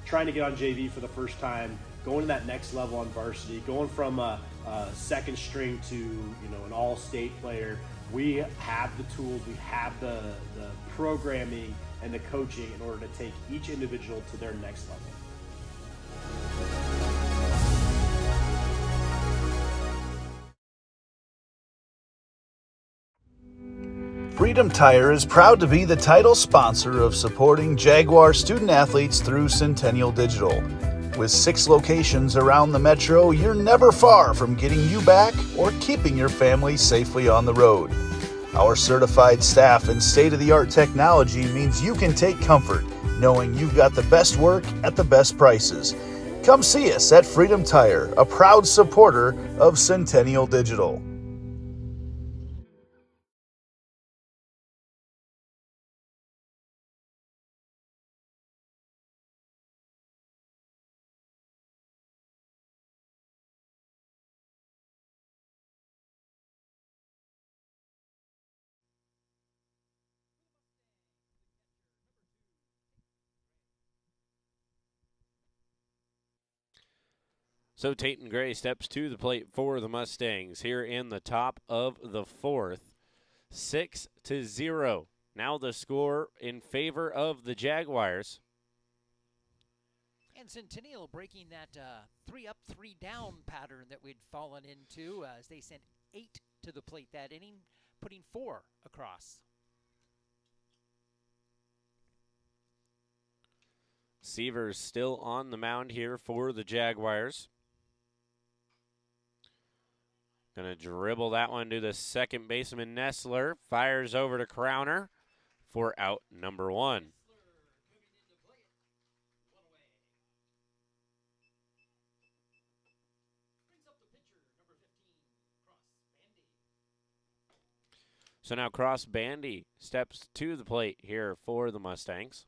trying to get on JV for the first time, going to that next level on varsity, going from a second string to an all-state player, we have the tools, we have the programming and the coaching in order to take each individual to their next level. Freedom Tire is proud to be the title sponsor of supporting Jaguar student athletes through Centennial Digital. With 6 locations around the metro, you're never far from getting you back or keeping your family safely on the road. Our certified staff and state-of-the-art technology means you can take comfort knowing you've got the best work at the best prices. Come see us at Freedom Tire, a proud supporter of Centennial Digital. So Tatum Gray steps to the plate for the Mustangs here in the top of the fourth. 6-0. Now the score in favor of the Jaguars. And Centennial breaking that 3 up, 3 down pattern that we'd fallen into as they sent 8 to the plate that inning, putting 4 across. Seavers still on the mound here for the Jaguars. Going to dribble that one to the second baseman, Nestler. Fires over to Crowner for out number 1. So now Cross Bandy steps to the plate here for the Mustangs.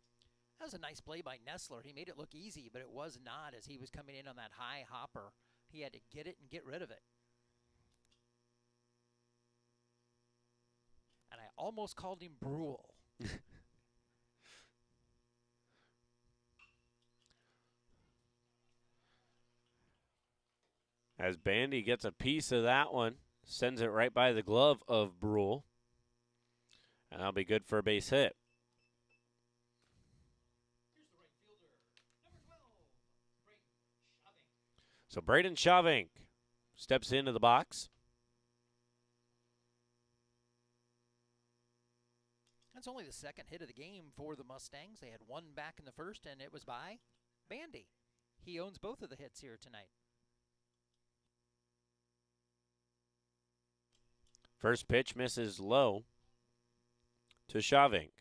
That was a nice play by Nestler. He made it look easy, but it was not as he was coming in on that high hopper. He had to get it and get rid of it. And I almost called him Brule. As Bandy gets a piece of that one, sends it right by the glove of Brule. And that'll be good for a base hit. So Braden Shavink steps into the box. That's only the second hit of the game for the Mustangs. They had one back in the first, and it was by Bandy. He owns both of the hits here tonight. First pitch misses low to Shavink.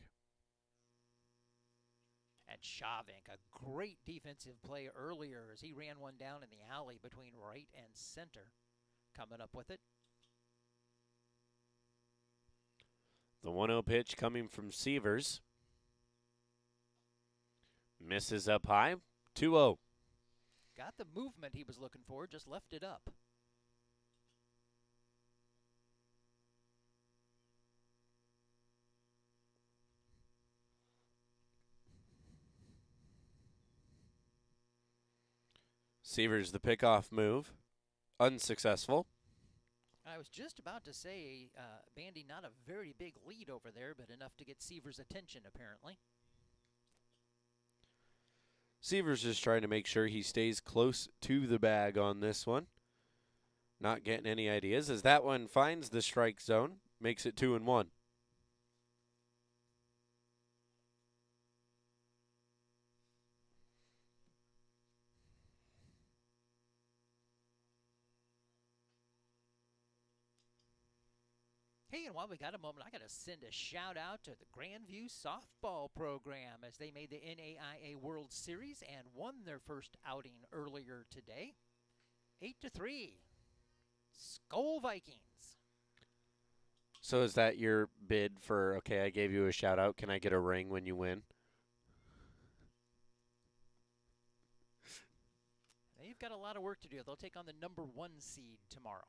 And Shavink, a great defensive play earlier as he ran one down in the alley between right and center. Coming up with it. The 1-0 pitch coming from Seavers. Misses up high. 2-0. Got the movement he was looking for, just left it up. Seavers the pickoff move. Unsuccessful. I was just about to say, Bandy, not a very big lead over there, but enough to get Seavers' attention, apparently. Seavers is trying to make sure he stays close to the bag on this one. Not getting any ideas as that one finds the strike zone, makes it 2-1. Hey, and while we got a moment, I got to send a shout out to the Grandview softball program as they made the NAIA World Series and won their first outing earlier today. 8-3. Skull Vikings. So is that your bid for, okay, I gave you a shout out, can I get a ring when you win? They've got a lot of work to do. They'll take on the number 1 seed tomorrow.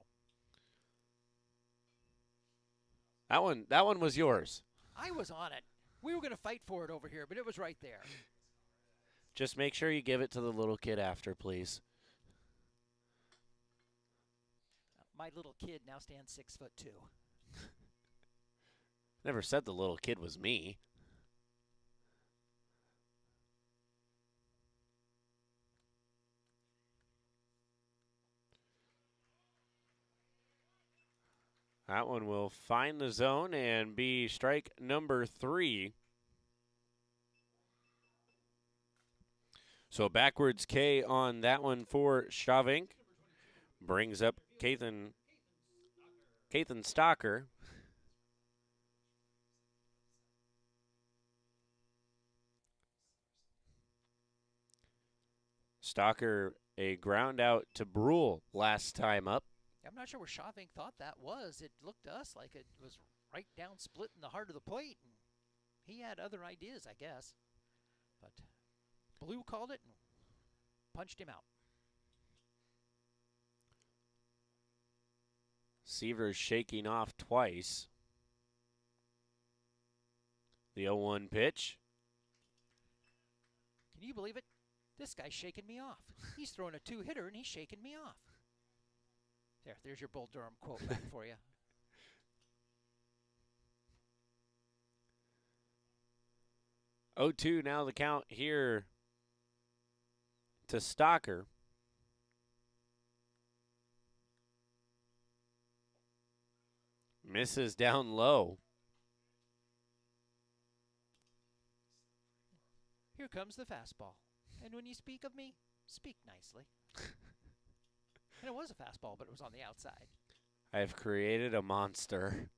That one was yours. I was on it. We were going to fight for it over here, but it was right there. Just make sure you give it to the little kid after, please. My little kid now stands 6'2". Never said the little kid was me. That one will find the zone and be strike number 3. So backwards K on that one for Shavink. Brings up Kathan Stocker. Stocker a ground out to Brule last time up. I'm not sure where Shavink thought that was. It looked to us like it was right down split in the heart of the plate. And he had other ideas, I guess. But Blue called it and punched him out. Seavers shaking off twice. The 0-1 pitch. Can you believe it? This guy's shaking me off. He's throwing a two-hitter, and he's shaking me off. There's your Bull Durham quote back for you. Oh, 2 now the count here to Stocker. Misses down low. Here comes the fastball. And when you speak of me, speak nicely. And it was a fastball, but it was on the outside. I've created a monster.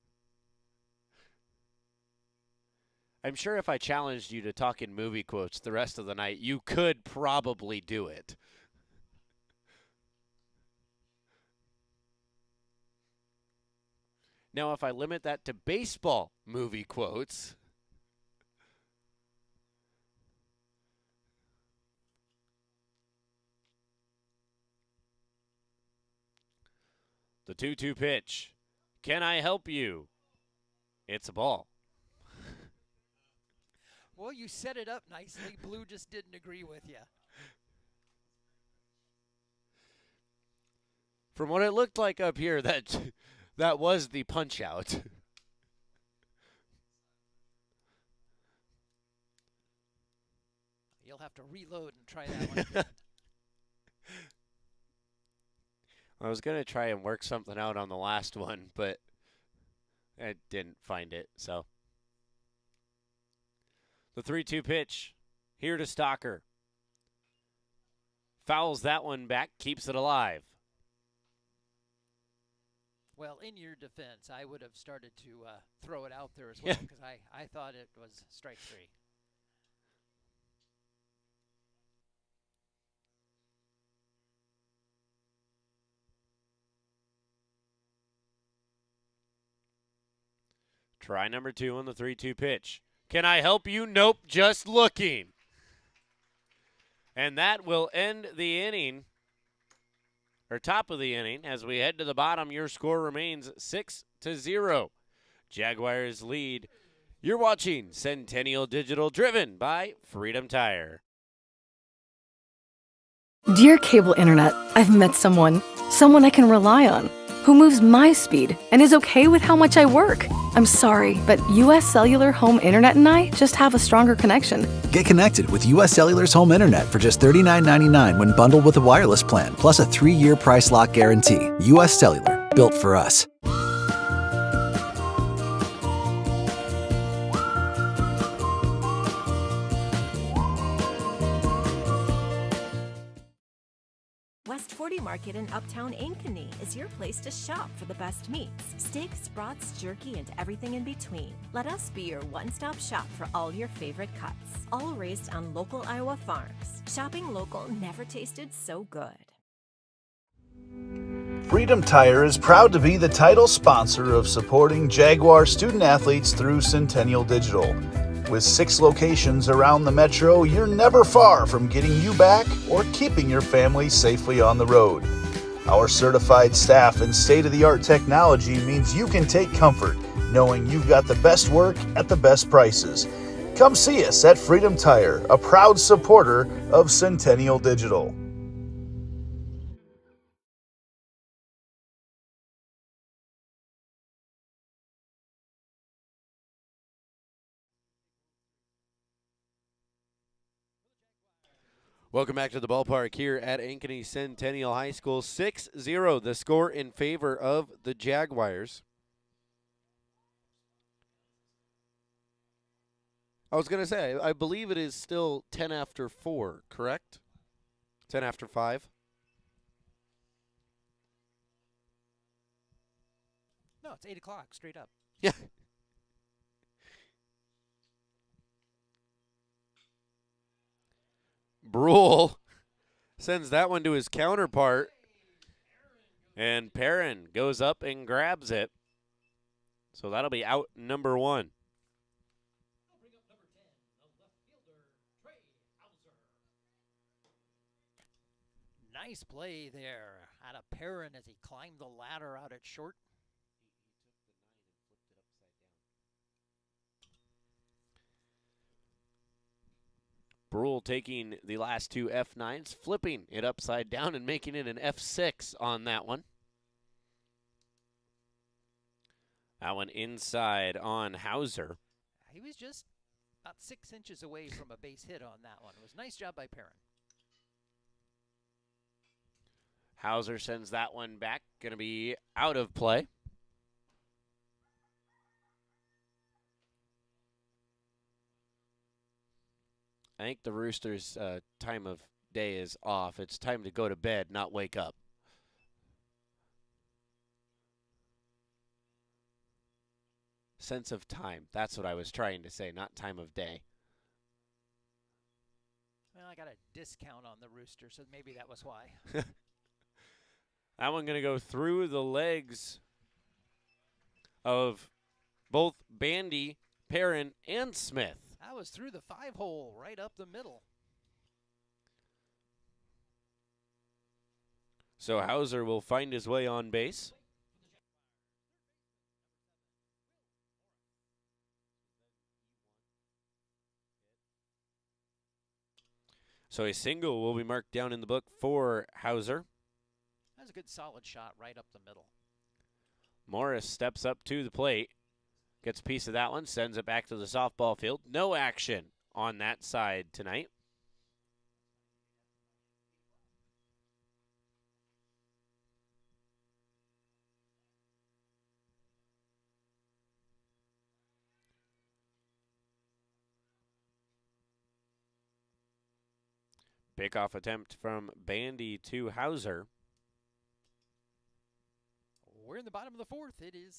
I'm sure if I challenged you to talk in movie quotes the rest of the night, you could probably do it. Now, if I limit that to baseball movie quotes, the 2-2 pitch. Can I help you? It's a ball. Well, you set it up nicely. Blue just didn't agree with you. From what it looked like up here, that was the punch out. You'll have to reload and try that one again. I was going to try and work something out on the last one, but I didn't find it, so. The 3-2 pitch here to Stocker. Fouls that one back, keeps it alive. Well, in your defense, I would have started to throw it out there as well because I thought it was strike 3. Try number 2 on the 3-2 pitch. Can I help you? Nope, just looking. And that will end the inning, or top of the inning, as we head to the bottom. Your score remains 6-0. Jaguars lead. You're watching Centennial Digital, driven by Freedom Tire. Dear Cable Internet, I've met someone I can rely on, who moves my speed and is okay with how much I work. I'm sorry, but US Cellular Home Internet and I just have a stronger connection. Get connected with US Cellular's home internet for just $39.99 when bundled with a wireless plan, plus a 3-year price lock guarantee. US Cellular, built for us. West 40 Market in Uptown Ankeny is your place to shop for the best meats, steaks, brats, jerky, and everything in between. Let us be your one-stop shop for all your favorite cuts, all raised on local Iowa farms. Shopping local never tasted so good. Freedom Tire is proud to be the title sponsor of supporting Jaguar student athletes through Centennial Digital. With 6 locations around the metro, you're never far from getting you back or keeping your family safely on the road. Our certified staff and state-of-the-art technology means you can take comfort knowing you've got the best work at the best prices. Come see us at Freedom Tire, a proud supporter of Centennial Digital. Welcome back to the ballpark here at Ankeny Centennial High School. 6-0, the score in favor of the Jaguars. I was going to say, I believe it is still 10 after 4, correct? 10 after 5? No, it's 8 o'clock, straight up. Yeah. Brule sends that one to his counterpart, and Perrin goes up and grabs it. So that'll be out number 1. Nice play there out of Perrin as he climbed the ladder out at short. Brule taking the last two F9s, flipping it upside down and making it an F6 on that one. That one inside on Hauser. He was just about 6 inches away from a base hit on that one. It was a nice job by Perrin. Hauser sends that one back. Going to be out of play. I think the Roosters' time of day is off. It's time to go to bed, not wake up. Sense of time. That's what I was trying to say, not time of day. Well, I got a discount on the Rooster, so maybe that was why. That one going to go through the legs of both Bandy, Perrin, and Smith. That was through the 5-hole, right up the middle. So Hauser will find his way on base. So a single will be marked down in the book for Hauser. That was a good solid shot right up the middle. Morris steps up to the plate, gets a piece of that one, sends it back to the softball field. No action on that side tonight. Pickoff attempt from Bandy to Hauser. We're in the bottom of the fourth. It is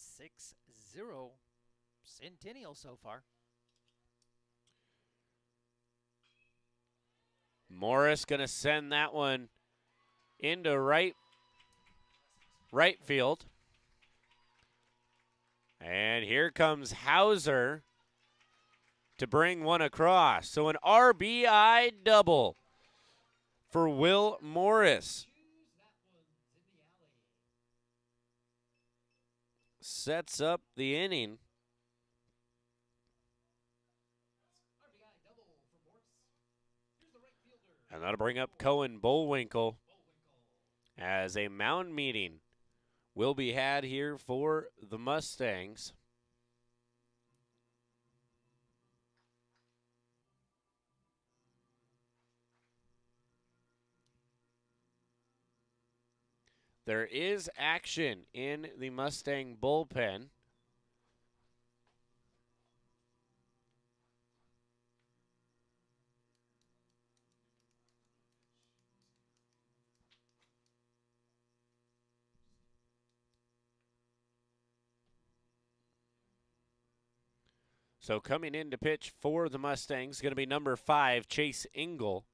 6-0 Centennial so far. Morris going to send that one into right field. And here comes Hauser to bring one across. So an RBI double for Will Morris. Sets up the inning. And that'll bring up Cohen Bullwinkle as a mound meeting will be had here for the Mustangs. There is action in the Mustang bullpen. So coming in to pitch for the Mustangs is going to be number 5, Chase Engel.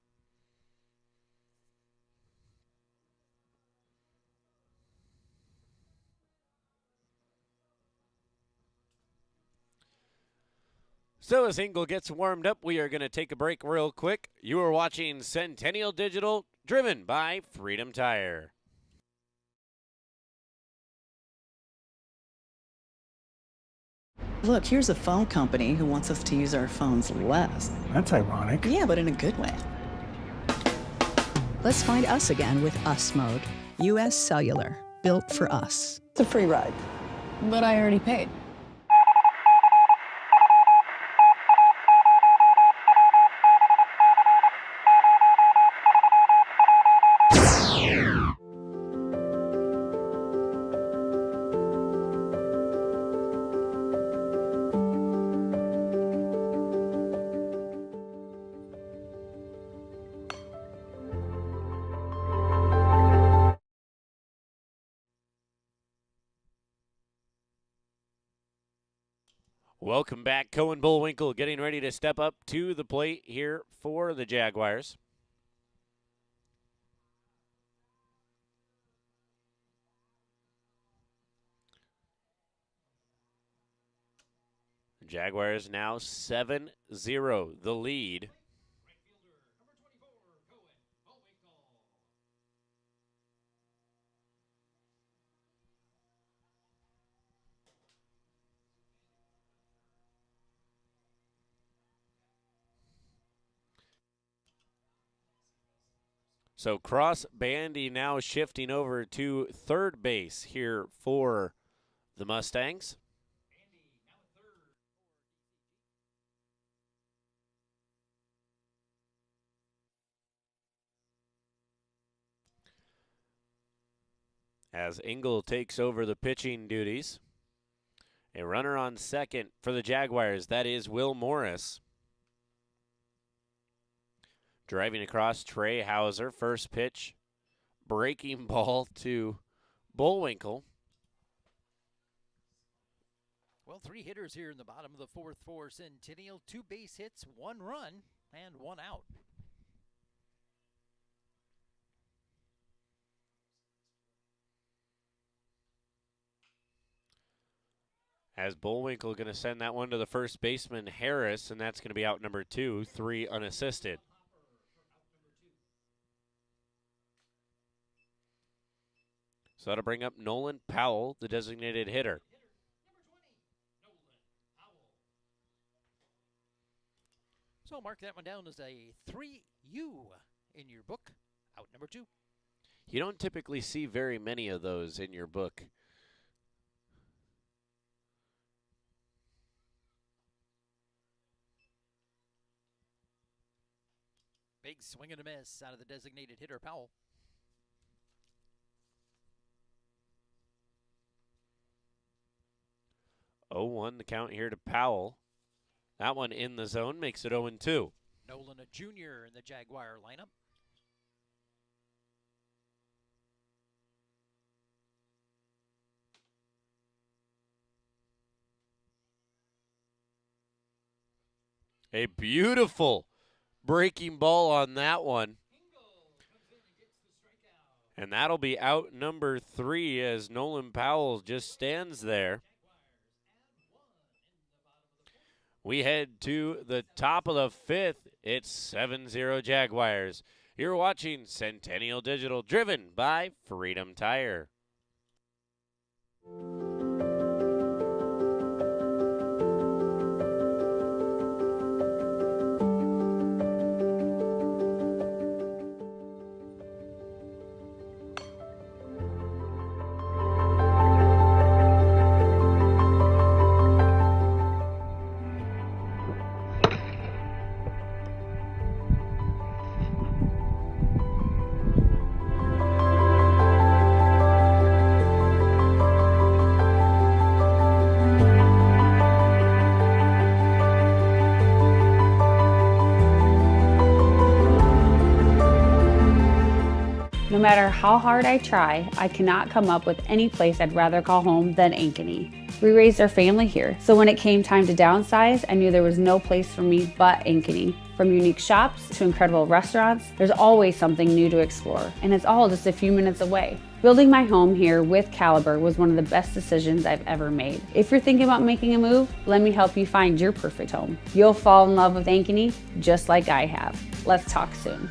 So as Engel gets warmed up, we are going to take a break real quick. You are watching Centennial Digital, driven by Freedom Tire. Look, here's a phone company who wants us to use our phones less. That's ironic. Yeah, but in a good way. Let's find us again with Us Mode. US Cellular, built for us. It's a free ride. But I already paid. Welcome back. Cohen Bullwinkle getting ready to step up to the plate here for the Jaguars. Jaguars now 7-0, the lead. So Cross Bandy now shifting over to third base here for the Mustangs. As Engel takes over the pitching duties. A runner on second for the Jaguars. That is Will Morris. Driving across, Trey Hauser. First pitch. Breaking ball to Bullwinkle. Well, 3 hitters here in the bottom of the 4th for Centennial. 2 base hits, 1 run, and 1 out. As Bullwinkle going to send that one to the first baseman, Harris, and that's going to be out number 2, 3 unassisted. So that'll bring up Nolan Powell, the designated hitter. So mark that one down as a 3U in your book. Out number 2. You don't typically see very many of those in your book. Big swing and a miss out of the designated hitter, Powell. Oh, 1 the count here to Powell. That one in the zone makes it 0-2. Nolan, a junior in the Jaguar lineup. A beautiful breaking ball on that one. And that'll be out number 3 as Nolan Powell just stands there. We head to the top of the 5th. It's 7-0 Jaguars. You're watching Centennial Digital, driven by Freedom Tire. No matter how hard I try, I cannot come up with any place I'd rather call home than Ankeny. We raised our family here, so when it came time to downsize, I knew there was no place for me but Ankeny. From unique shops to incredible restaurants, there's always something new to explore, and it's all just a few minutes away. Building my home here with Caliber was one of the best decisions I've ever made. If you're thinking about making a move, let me help you find your perfect home. You'll fall in love with Ankeny just like I have. Let's talk soon.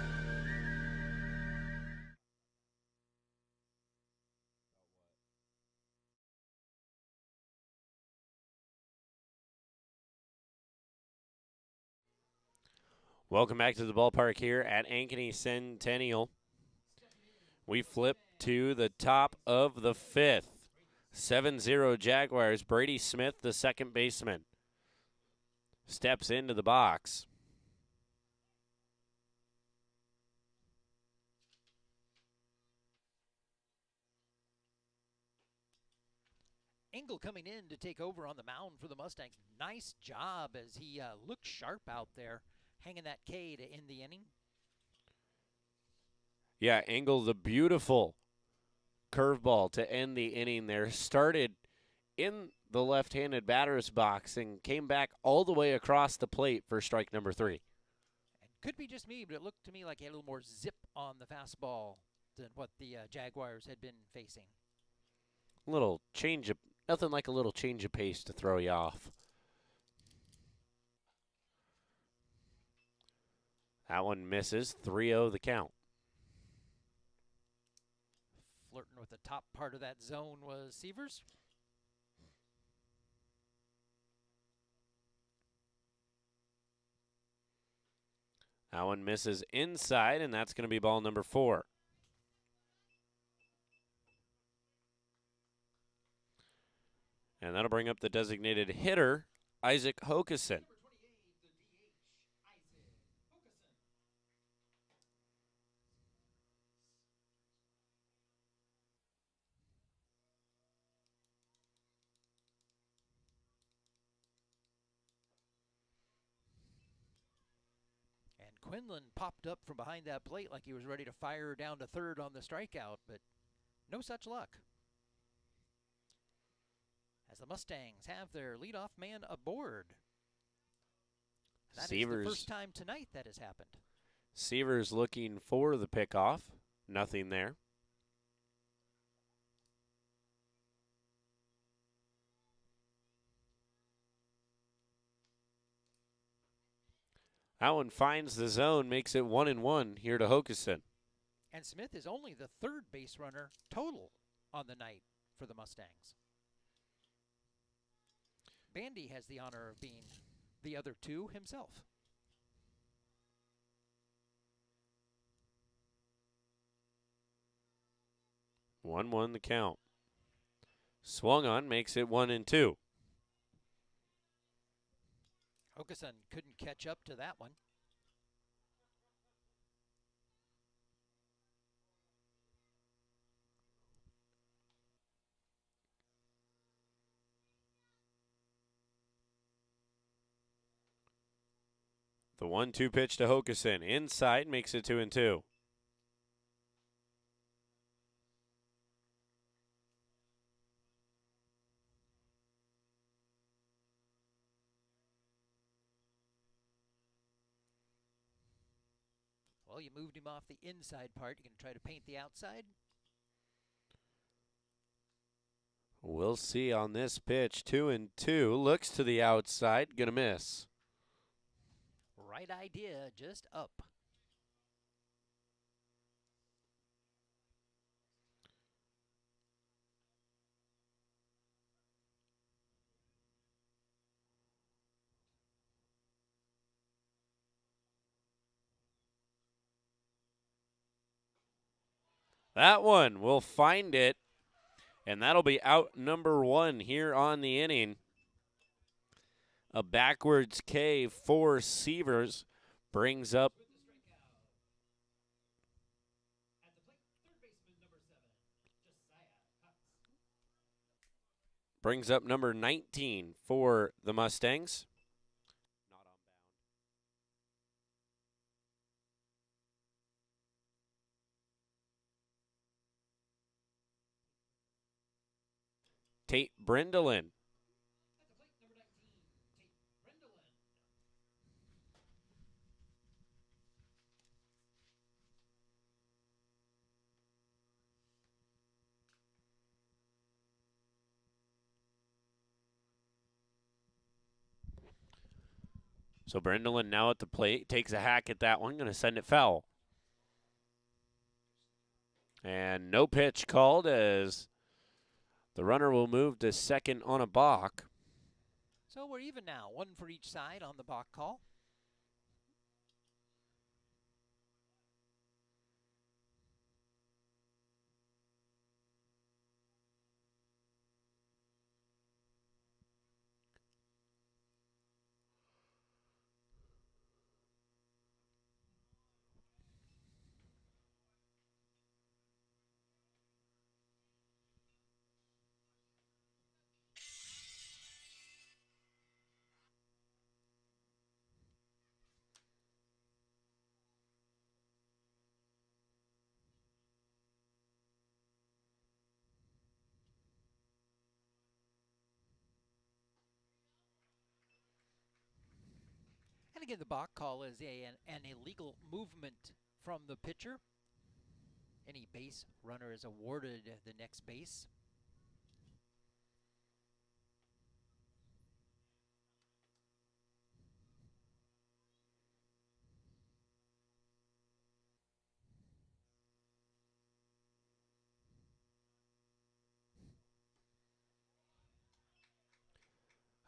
Welcome back to the ballpark here at Ankeny Centennial. We flip to the top of the 5th. 7-0 Jaguars. Brady Smith, the second baseman, steps into the box. Engel coming in to take over on the mound for the Mustangs. Nice job as he looked sharp out there, hanging that K to end the inning. Yeah, Engel, the beautiful curveball to end the inning there. Started in the left-handed batter's box and came back all the way across the plate for strike number 3. And could be just me, but it looked to me like he had a little more zip on the fastball than what the Jaguars had been facing. Little change of, nothing like a little change of pace to throw you off. That one misses. 3-0 the count. Flirting with the top part of that zone was Severs. That one misses inside, and that's going to be ball number 4. And that'll bring up the designated hitter, Isaac Hokeson. And Quinlan popped up from behind that plate like he was ready to fire down to third on the strikeout, but no such luck. As the Mustangs have their leadoff man aboard. That is the first time tonight that has happened. Seavers looking for the pickoff. Nothing there. That one finds the zone, makes it 1-1 here to Hokeson. And Smith is only the third base runner total on the night for the Mustangs. Bandy has the honor of being the other two himself. One the count. Swung on, makes it 1-2. Hokeson couldn't catch up to that one. The 1-2 pitch to Hokeson. Inside, makes it 2-2. Well, you moved him off the inside part. You can try to paint the outside. We'll see on this pitch. 2-2. Looks to the outside. Gonna miss. Right idea, just up. That one will find it, and that'll be out number 1 here on the inning. A backwards K for Seavers brings up number 19 for the Mustangs. Tate Brendelin. So Brendelin now at the plate, takes a hack at that one, going to send it foul. And no pitch called as the runner will move to second on a balk. So we're even now, one for each side on the balk call. And again, the balk call is an illegal movement from the pitcher. Any base runner is awarded the next base.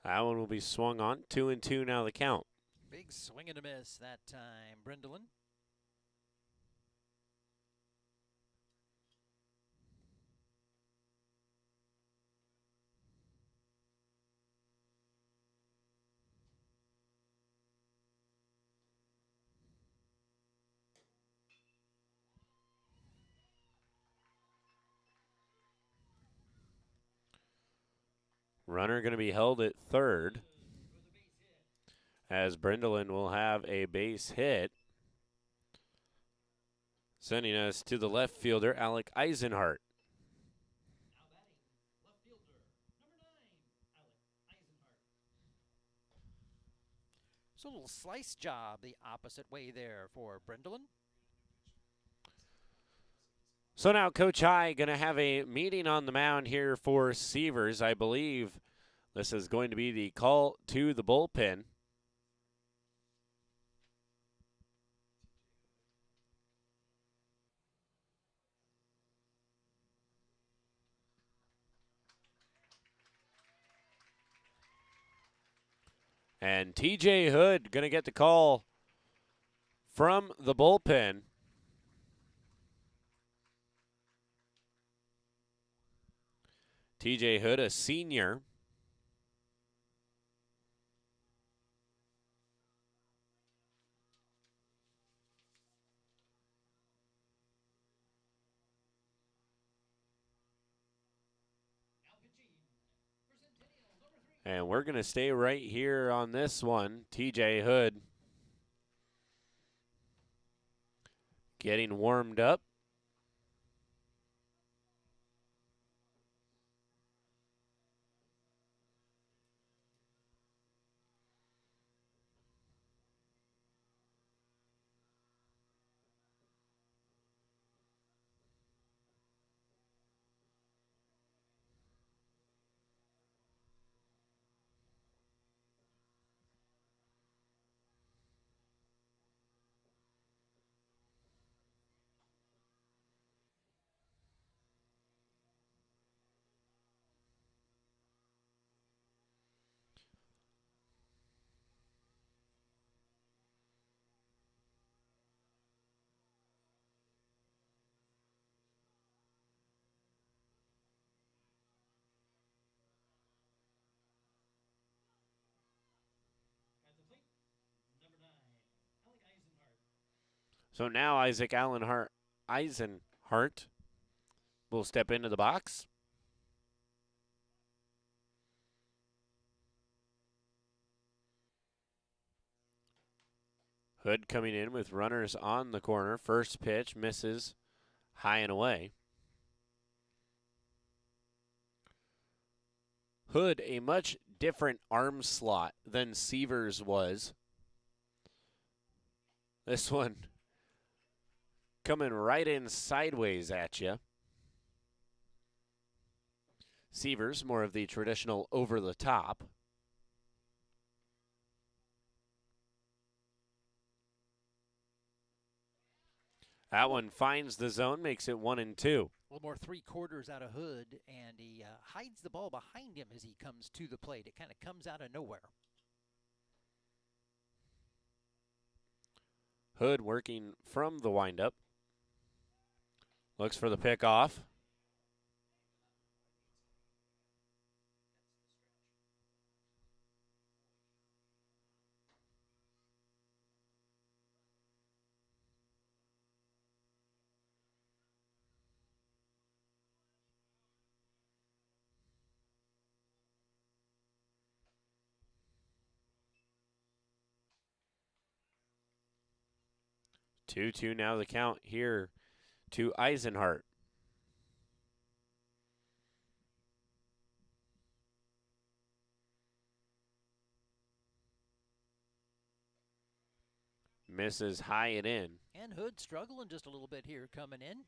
That one will be swung on. 2-2 now the count. Big swing and a miss that time, Brindlin. Runner going to be held at third, as Brindlin will have a base hit, sending us to the left fielder, Alec Eisenhart. So a little slice job the opposite way there for Brindlin. So now Coach High going to have a meeting on the mound here for Sievers. I believe this is going to be the call to the bullpen. And TJ Hood going to get the call from the bullpen. TJ Hood, a senior. And we're going to stay right here on this one. TJ Hood getting warmed up. So now Eisenhart will step into the box. Hood coming in with runners on the corner. First pitch misses high and away. Hood, a much different arm slot than Sievers was. This one coming right in sideways at you. Sievers, more of the traditional over the top. That one finds the zone, makes it 1-2. A little more 3/4 out of Hood, and he hides the ball behind him as he comes to the plate. It kind of comes out of nowhere. Hood working from the windup. Looks for the pickoff. Two now the count here to Eisenhart. Misses high and in. And Hood struggling just a little bit here coming in.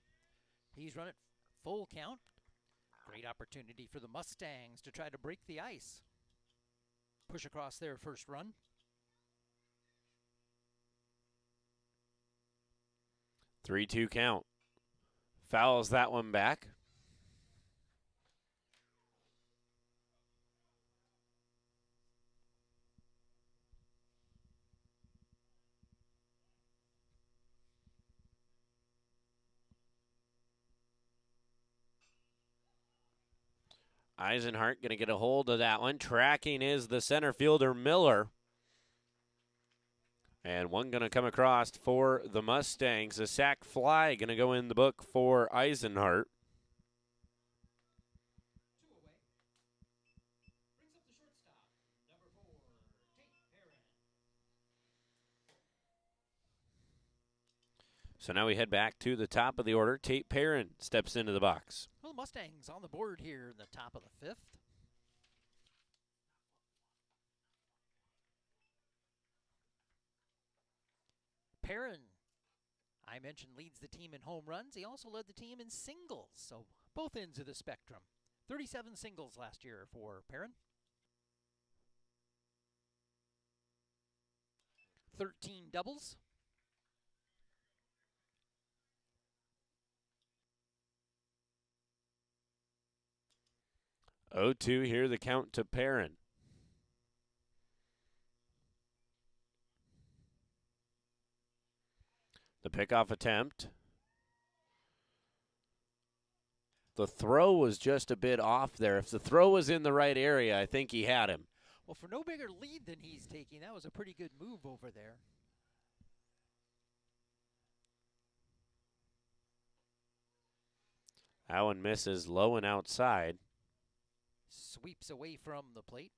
He's running full count. Great opportunity for the Mustangs to try to break the ice. Push across their first run. 3-2 count. Fouls that one back. Eisenhart going to get a hold of that one. Tracking is the center fielder, Miller. And one going to come across for the Mustangs. A sac fly going to go in the book for Eisenhart. So now we head back to the top of the order. Tate Perrin steps into the box. Well, the Mustangs on the board here in the top of the 5th. Perrin, I mentioned, leads the team in home runs. He also led the team in singles, so both ends of the spectrum. 37 singles last year for Perrin. 13 doubles. 0-2 here, the count to Perrin. The pickoff attempt. The throw was just a bit off there. If the throw was in the right area, I think he had him. Well, for no bigger lead than he's taking, that was a pretty good move over there. That one misses low and outside. Sweeps away from the plate.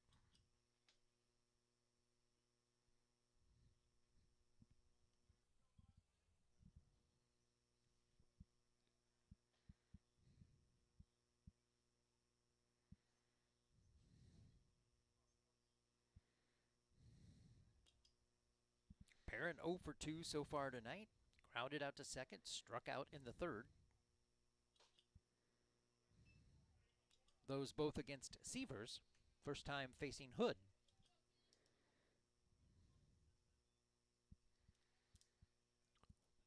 Perrin 0 for 2 so far tonight. Grounded out to second, struck out in the 3rd. Those both against Severs. First time facing Hood.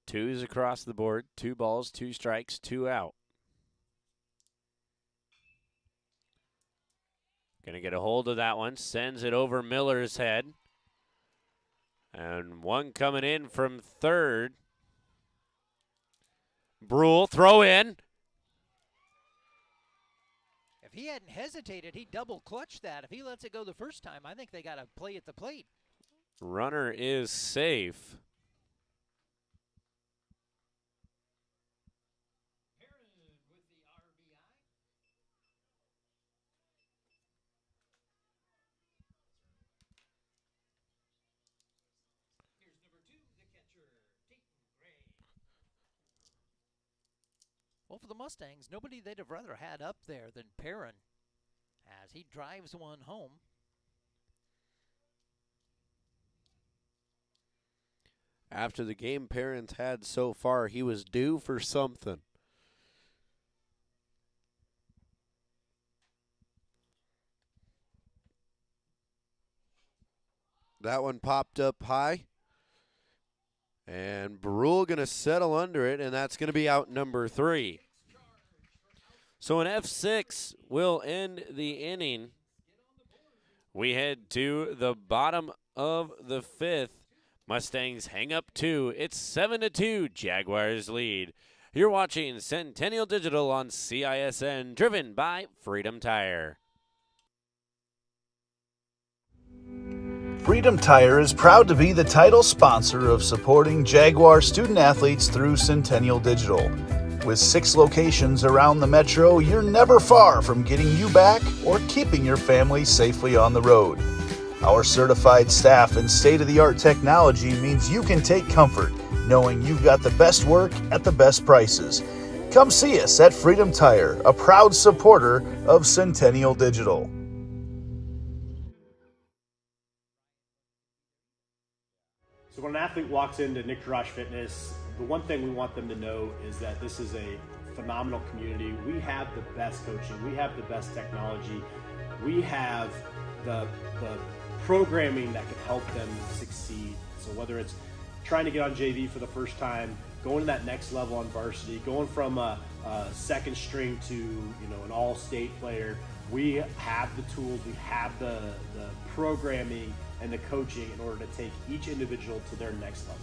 Twos across the board. 2 balls, 2 strikes, 2 out. Gonna get a hold of that one. Sends it over Miller's head. And one coming in from third. Brule, throw in. If he hadn't hesitated, he double clutched that. If he lets it go the first time, I think they got to play at the plate. Runner is safe. Perrin with the RBI. Here's number 2, the catcher, Gray. Well, for the Mustangs, nobody they'd have rather had up there than Perrin, as he drives one home. After the game Perrin's had so far, he was due for something. That one popped up high. And Brule going to settle under it, and that's going to be out number 3. So an F6 will end the inning. We head to the bottom of the 5th. Mustangs hang up 2. It's 7-2, Jaguars lead. You're watching Centennial Digital on CISN, driven by Freedom Tire. Freedom Tire is proud to be the title sponsor of supporting Jaguar student athletes through Centennial Digital. With 6 locations around the metro, you're never far from getting you back or keeping your family safely on the road. Our certified staff and state-of-the-art technology means you can take comfort knowing you've got the best work at the best prices. Come see us at Freedom Tire, a proud supporter of Centennial Digital. So when an athlete walks into Nick Drosh Fitness, the one thing we want them to know is that this is a phenomenal community. We have the best coaching. We have the best technology. We have the programming that can help them succeed. So whether it's trying to get on JV for the first time, going to that next level on varsity, going from a second string to an all-state player, we have the tools, we have the programming and the coaching in order to take each individual to their next level.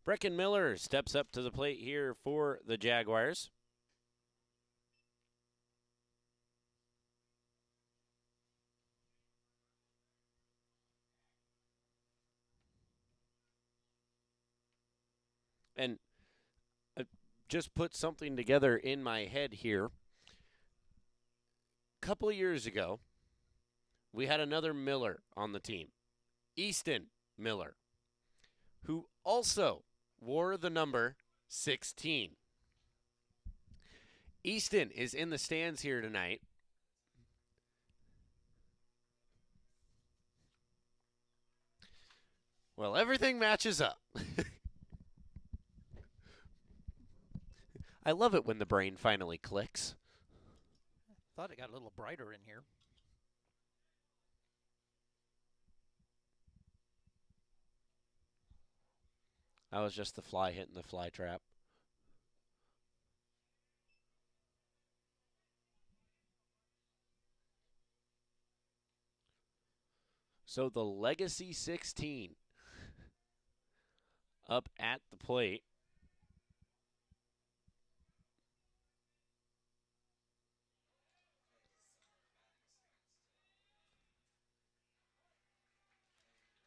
Brecken Miller steps up to the plate here for the Jaguars. And I just put something together in my head here. A couple of years ago, we had another Miller on the team, Easton Miller, who also wore the number 16. Easton is in the stands here tonight. Well, everything matches up. I love it when the brain finally clicks. Thought it got a little brighter in here. That was just the fly hitting the fly trap. So the Legacy 16 up at the plate.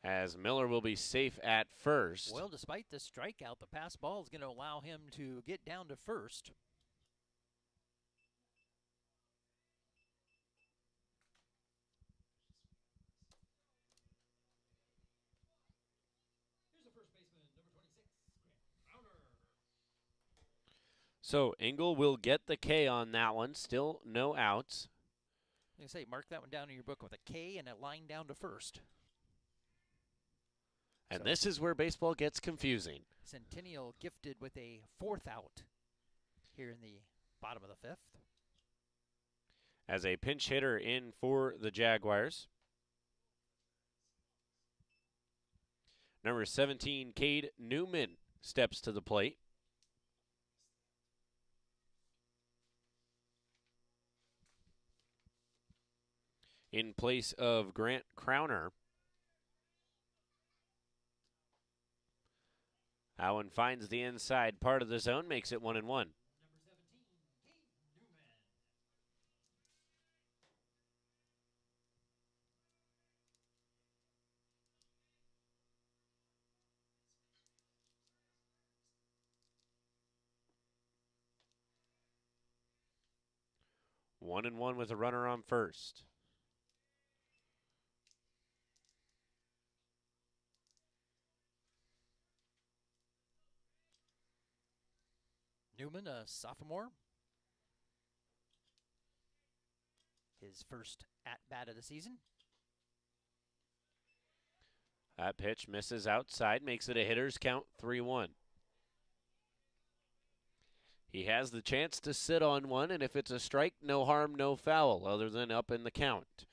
As Miller will be safe at first. Well, despite the strikeout, the pass ball is going to allow him to get down to first. Here's the first baseman, number 26, Grant Crowner. So Engel will get the K on that one. Still no outs. Like I say, mark that one down in your book with a K and a line down to first. And this is where baseball gets confusing. Centennial gifted with a 4th out here in the bottom of the 5th. As a pinch hitter in for the Jaguars. Number 17, Cade Newman, steps to the plate. In place of Grant Crowner. That one finds the inside part of the zone, makes it 1-1. Number 17, Cade Newman. One and one with a runner on first. Newman, a sophomore. His first at-bat of the season. That pitch misses outside, makes it a hitter's count, 3-1. He has the chance to sit on one, and if it's a strike, no harm, no foul, other than up in the count.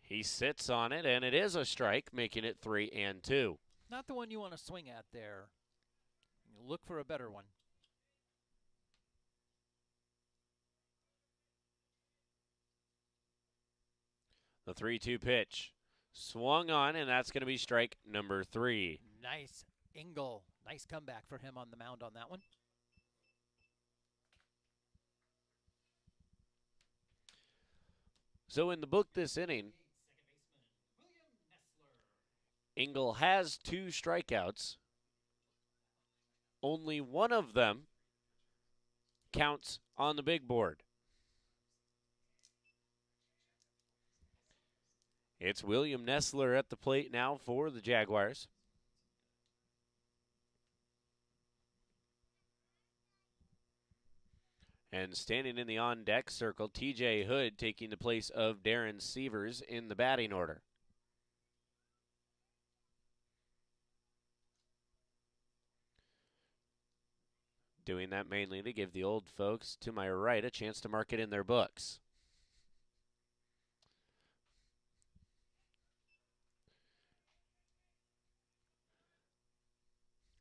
He sits on it, and it is a strike, making it 3-2. Not the one you want to swing at there. Look for a better one. The 3-2 pitch. Swung on, and that's going to be strike number 3. Nice. Engel. Nice comeback for him on the mound on that one. So in the book this inning, Engel has 2 strikeouts. Only one of them counts on the big board. It's William Nessler at the plate now for the Jaguars. And standing in the on-deck circle, TJ Hood taking the place of Darren Sievers in the batting order. Doing that mainly to give the old folks to my right a chance to mark it in their books.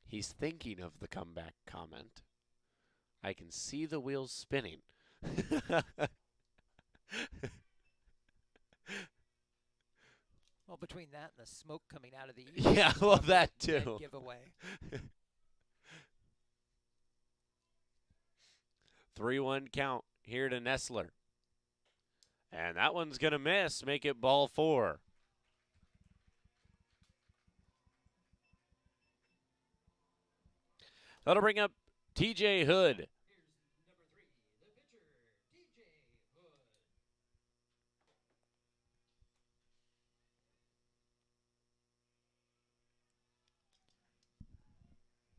He's thinking of the comeback comment. I can see the wheels spinning. Well, Well, between that and the smoke coming out of the Yeah, well, that too. Giveaway. 3-1 count here to Nestler. And that one's going to miss, make it ball 4. That'll bring up TJ Hood.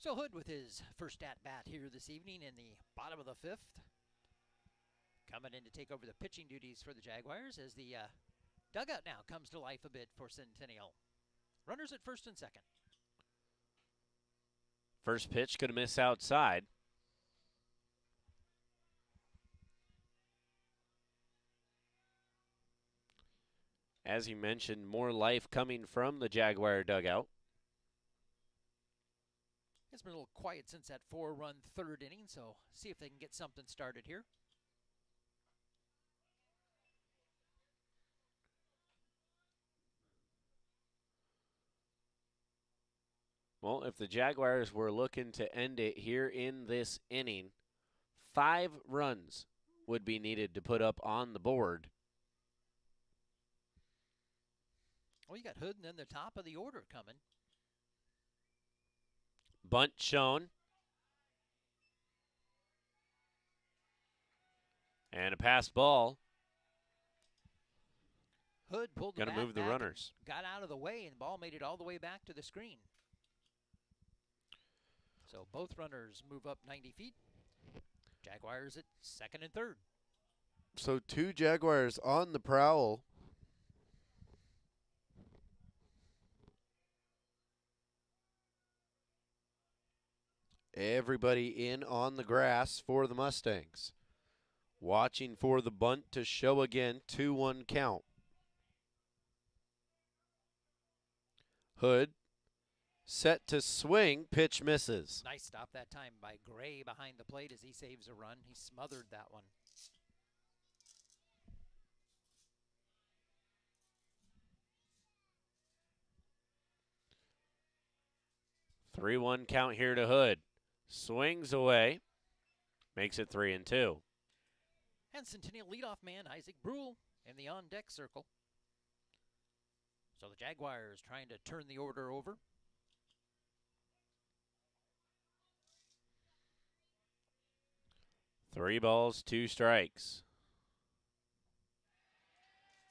So Hood with his first at-bat here this evening in the bottom of the 5th. Coming in to take over the pitching duties for the Jaguars as the dugout now comes to life a bit for Centennial. Runners at first and second. First pitch going to miss outside. As you mentioned, more life coming from the Jaguar dugout. It's been a little quiet since that 4-run third inning, so see if they can get something started here. Well, if the Jaguars were looking to end it here in this inning, 5 runs would be needed to put up on the board. Well, you got Hood and then the top of the order coming. Bunt shown. And a pass ball. Hood pulled the Gonna bat move the back runners. Got out of the way, and the ball made it all the way back to the screen. So both runners move up 90 feet. Jaguars at second and third. So 2 Jaguars on the prowl. Everybody in on the grass for the Mustangs. Watching for the bunt to show again. 2-1 count. Hood set to swing. Pitch misses. Nice stop that time by Gray behind the plate as he saves a run. He smothered that one. Three 3-1 count here to Hood. Swings away. Makes it 3-2. And Centennial leadoff man Isaac Brule in the on-deck circle. So the Jaguars trying to turn the order over. Three balls, 2 strikes.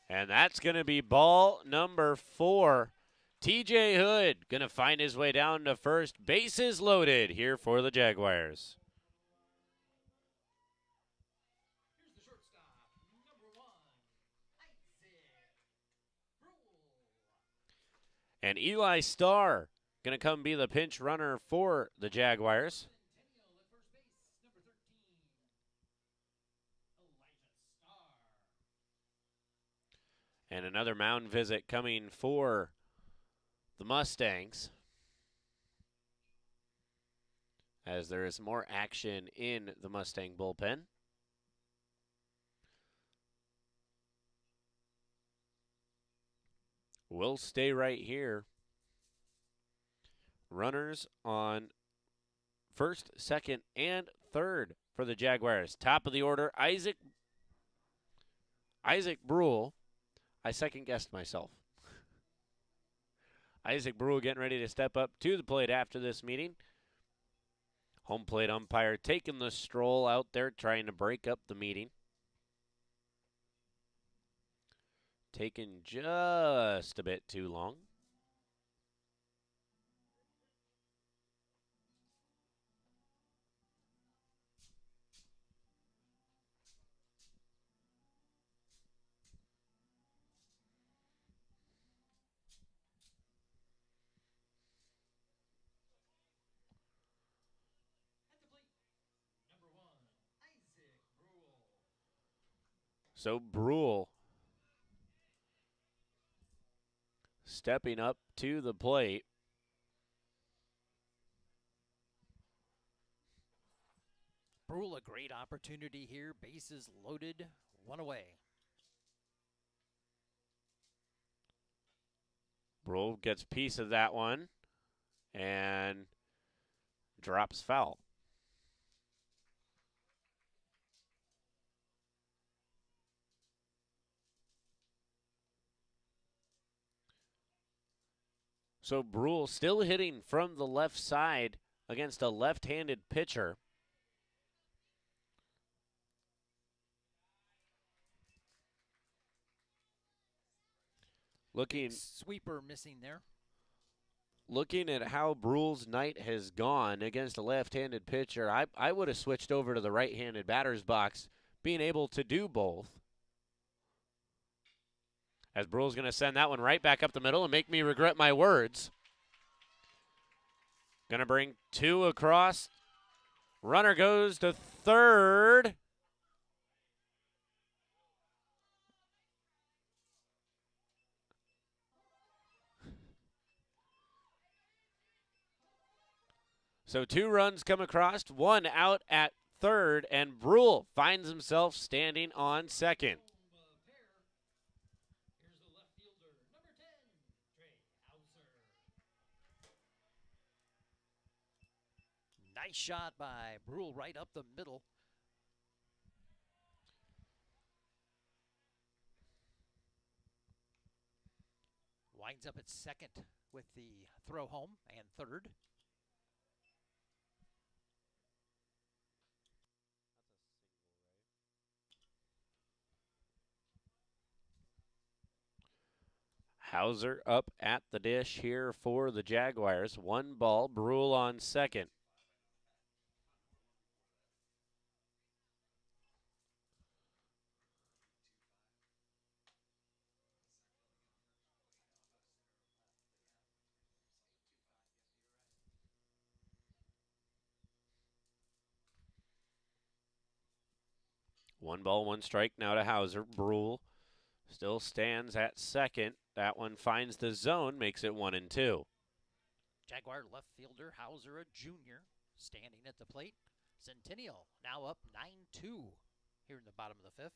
And that's going to be ball number 4. TJ Hood going to find his way down to first. Bases loaded here for the Jaguars. Here's the shortstop, number 1, Isaac Brule. And Eli Starr going to come be the pinch runner for the Jaguars. Centennial at first base, number 13, Elijah Starr. And another mound visit coming for the Mustangs, as there is more action in the Mustang bullpen. We'll stay right here. Runners on first, second, and third for the Jaguars. Top of the order, Isaac Brule. I second-guessed myself. Isaac Brule getting ready to step up to the plate after this meeting. Home plate umpire taking the stroll out there, trying to break up the meeting. Taking just a bit too long. So Brule stepping up to the plate. Brule, a great opportunity here. Bases loaded, one away. Brule gets a piece of that one and drops foul. So Brule still hitting from the left side against a left-handed pitcher. Big sweeper missing there. Looking at how Brule's night has gone against a left-handed pitcher, I would have switched over to the right-handed batter's box, being able to do both. As Brule's going to send that one right back up the middle and make me regret my words. Going to bring two across. Runner goes to third. So 2 runs come across, 1 out at third, and Brule finds himself standing on second. Nice shot by Brule right up the middle. Winds up at second with the throw home and third. Hauser up at the dish here for the Jaguars. 1 ball, Brule on second. One ball, 1 strike now to Hauser. Brule still stands at second. That one finds the zone, makes it 1-2. Jaguar left fielder Hauser, a junior, standing at the plate. Centennial now up 9-2 here in the bottom of the 5th.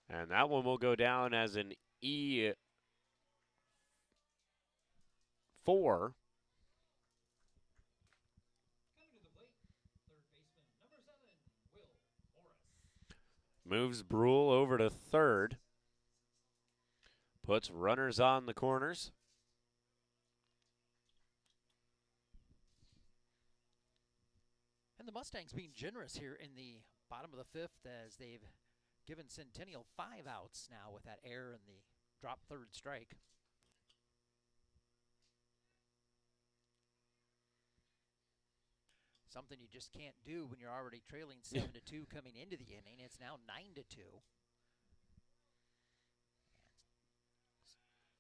And that one will go down as an E4. Moves Brule over to third. Puts runners on the corners. And the Mustangs being generous here in the bottom of the 5th as they've given Centennial 5 outs now with that error and the drop third strike. Something you just can't do when you're already trailing 7-2 coming into the inning. It's now 9-2.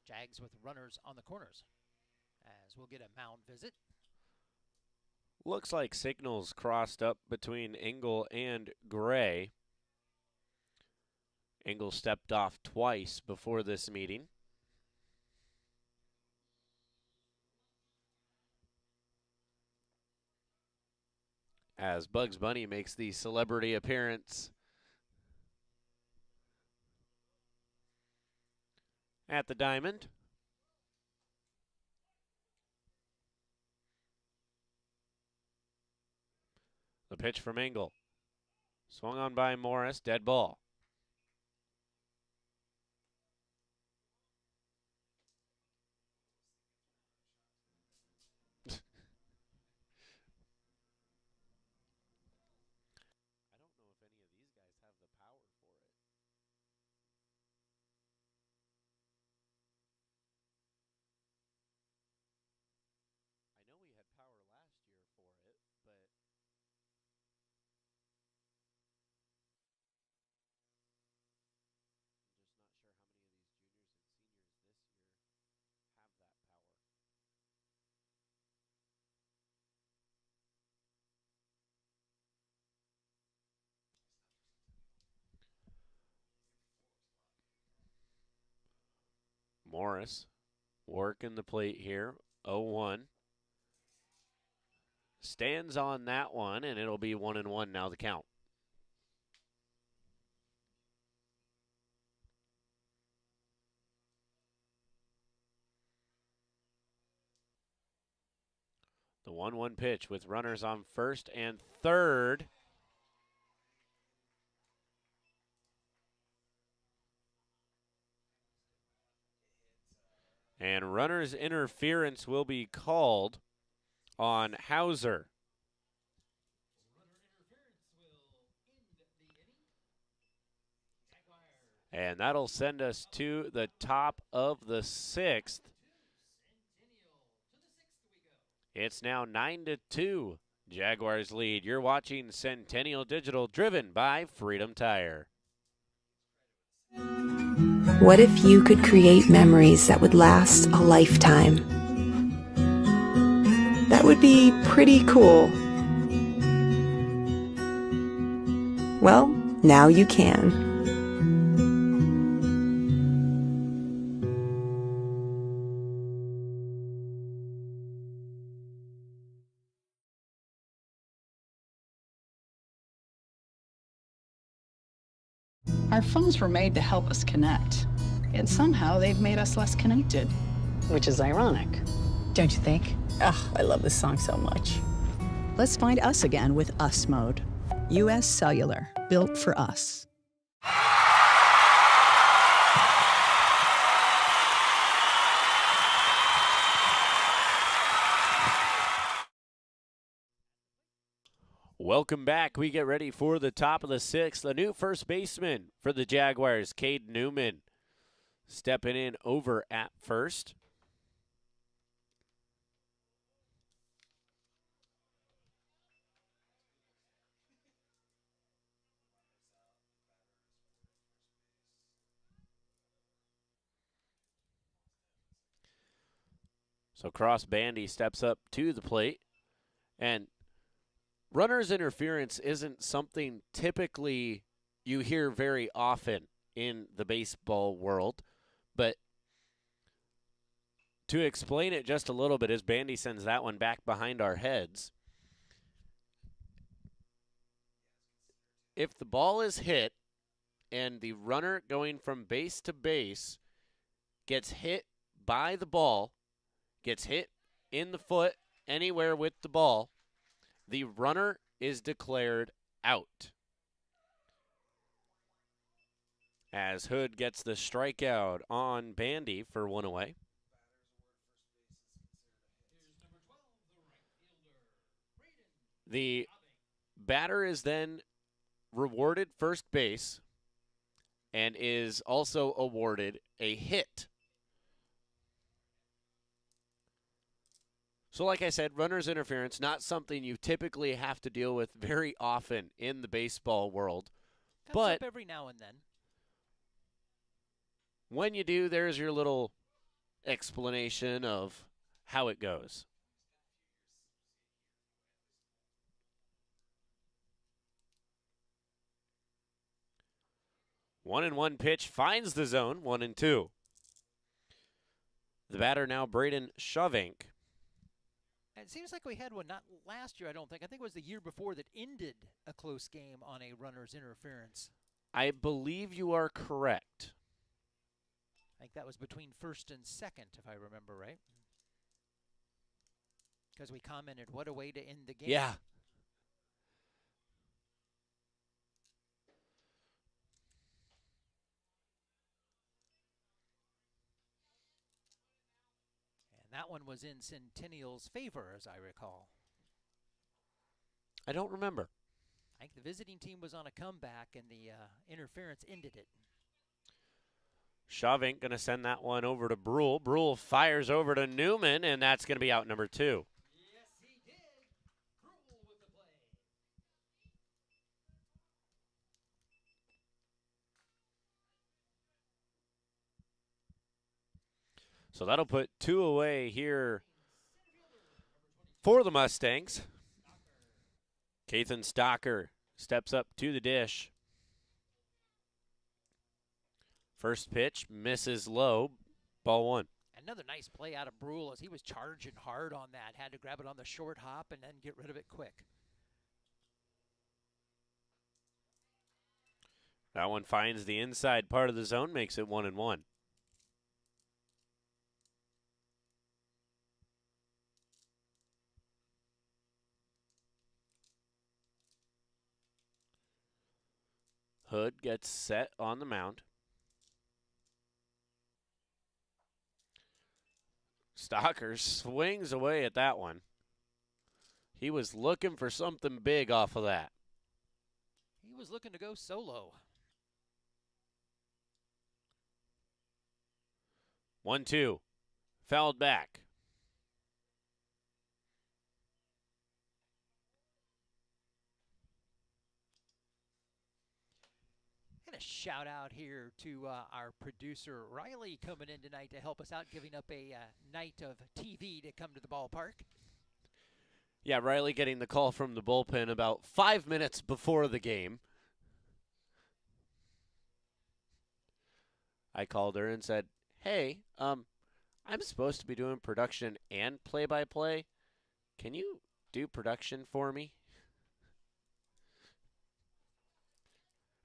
Jags with runners on the corners as we'll get a mound visit. Looks like signals crossed up between Engel and Gray. Engel stepped off twice before this meeting. As Bugs Bunny makes the celebrity appearance at the diamond. The pitch from Engel. Swung on by Morris, dead ball. Morris working the plate here, 0-1. stands on that one, and it'll be 1-1 now the count. The 1-1 pitch with runners on first and third. And runner's interference will be called on Hauser. And that'll send us to the top of the sixth. It's now 9-2. Jaguars lead. You're watching Centennial Digital, driven by Freedom Tire. What if you could create memories that would last a lifetime? That would be pretty cool. Well, now you can. Our phones were made to help us connect, and somehow they've made us less connected. Which is ironic, don't you think? Ugh, I love this song so much. Let's find us again with Us Mode. U.S. Cellular, built for us. Welcome back. We get ready for the top of the sixth. The new first baseman for the Jaguars, Cade Newman, stepping in over at first. So Cross Bandy steps up to the plate, and runner's interference isn't something typically you hear very often in the baseball world, but to explain it just a little bit as Bandy sends that one back behind our heads, if the ball is hit and the runner going from base to base gets hit by the ball, gets hit in the foot, anywhere with the ball, the runner is declared out. As Hood gets the strikeout on Bandy for one away. The batter is then rewarded first base and is also awarded a hit. So like I said, runner's interference, not something you typically have to deal with very often in the baseball world. Comes up every now and then. When you do, there's your little explanation of how it goes. One and one pitch finds the zone, 1-2. The batter now Braden Shovink. It seems like we had one not last year, I don't think. I think it was the year before that ended a close game on a runner's interference. I believe you are correct. I think that was between first and second, if I remember right. Because we commented, what a way to end the game. Yeah. That one was in Centennial's favor, as I recall. I don't remember. I think the visiting team was on a comeback, and the interference ended it. Shovink going to send that one over to Brule. Brule fires over to Newman, and that's going to be out number 2. Yes, he did. Brule with the play. So that'll put 2 away here for the Mustangs. Kathan Stocker steps up to the dish. First pitch misses low, ball 1. Another nice play out of Brule as he was charging hard on that. Had to grab it on the short hop and then get rid of it quick. That one finds the inside part of the zone, makes it 1-1. Hood gets set on the mound. Stocker swings away at that one. He was looking for something big off of that. He was looking to go solo. 1-2. Fouled back. And a shout out here to our producer, Riley, coming in tonight to help us out, giving up a night of TV to come to the ballpark. Yeah, Riley getting the call from the bullpen about 5 minutes before the game. I called her and said, hey, I'm supposed to be doing production and play-by-play. Can you do production for me?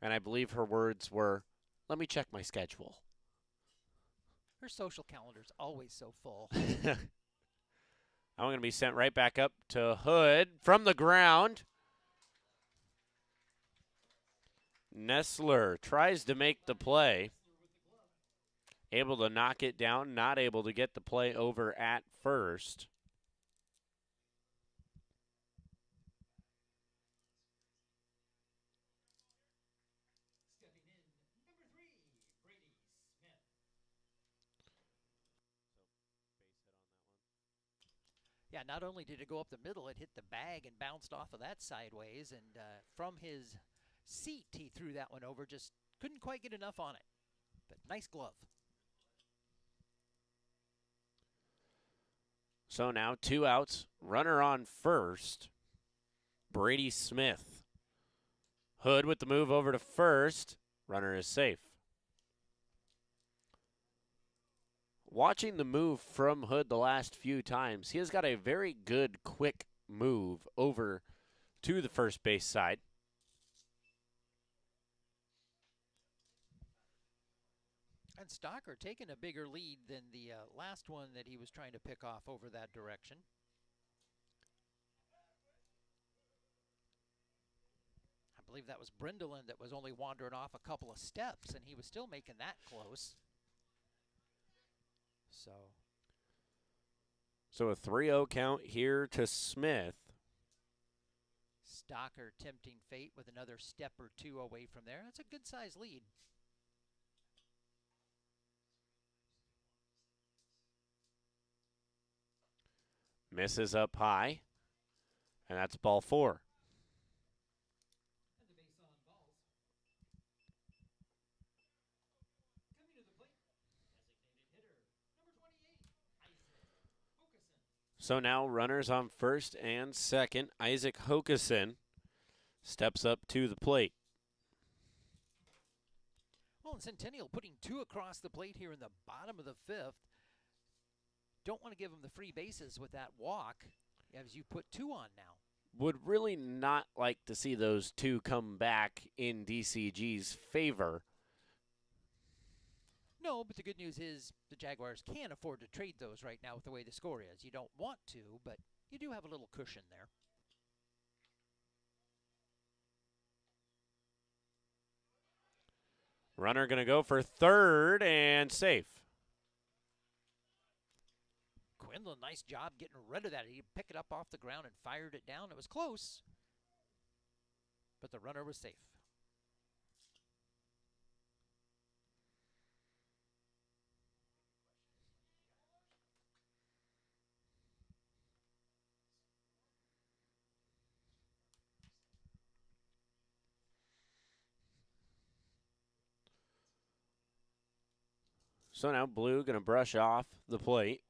And I believe her words were, let me check my schedule. Her social calendar's always so full. I'm going to be sent right back up to Hood from the ground. Nestler tries to make the play. Able to knock it down, not able to get the play over at first. Yeah, not only did it go up the middle, it hit the bag and bounced off of that sideways. And from his seat, he threw that one over. Just couldn't quite get enough on it. But nice glove. So now 2 outs. Runner on first. Brady Smith. Hood with the move over to first. Runner is safe. Watching the move from Hood the last few times, he has got a very good, quick move over to the first base side. And Stocker taking a bigger lead than the last one that he was trying to pick off over that direction. I believe that was Brindleland that was only wandering off a couple of steps, and he was still making that close. So a 3-0 count here to Smith. Stocker tempting fate with another step or two away from there. That's a good-sized lead. Misses up high, and that's ball 4. So now runners on first and second. Isaac Hokeson steps up to the plate. Well, and Centennial putting 2 across the plate here in the bottom of the 5th. Don't want to give him the free bases with that walk as you put 2 on now. Would really not like to see those 2 come back in DCG's favor. No, but the good news is the Jaguars can't afford to trade those right now with the way the score is. You don't want to, but you do have a little cushion there. Runner going to go for third and safe. Quinlan, nice job getting rid of that. He picked it up off the ground and fired it down. It was close, but the runner was safe. So now Blue going to brush off the plate.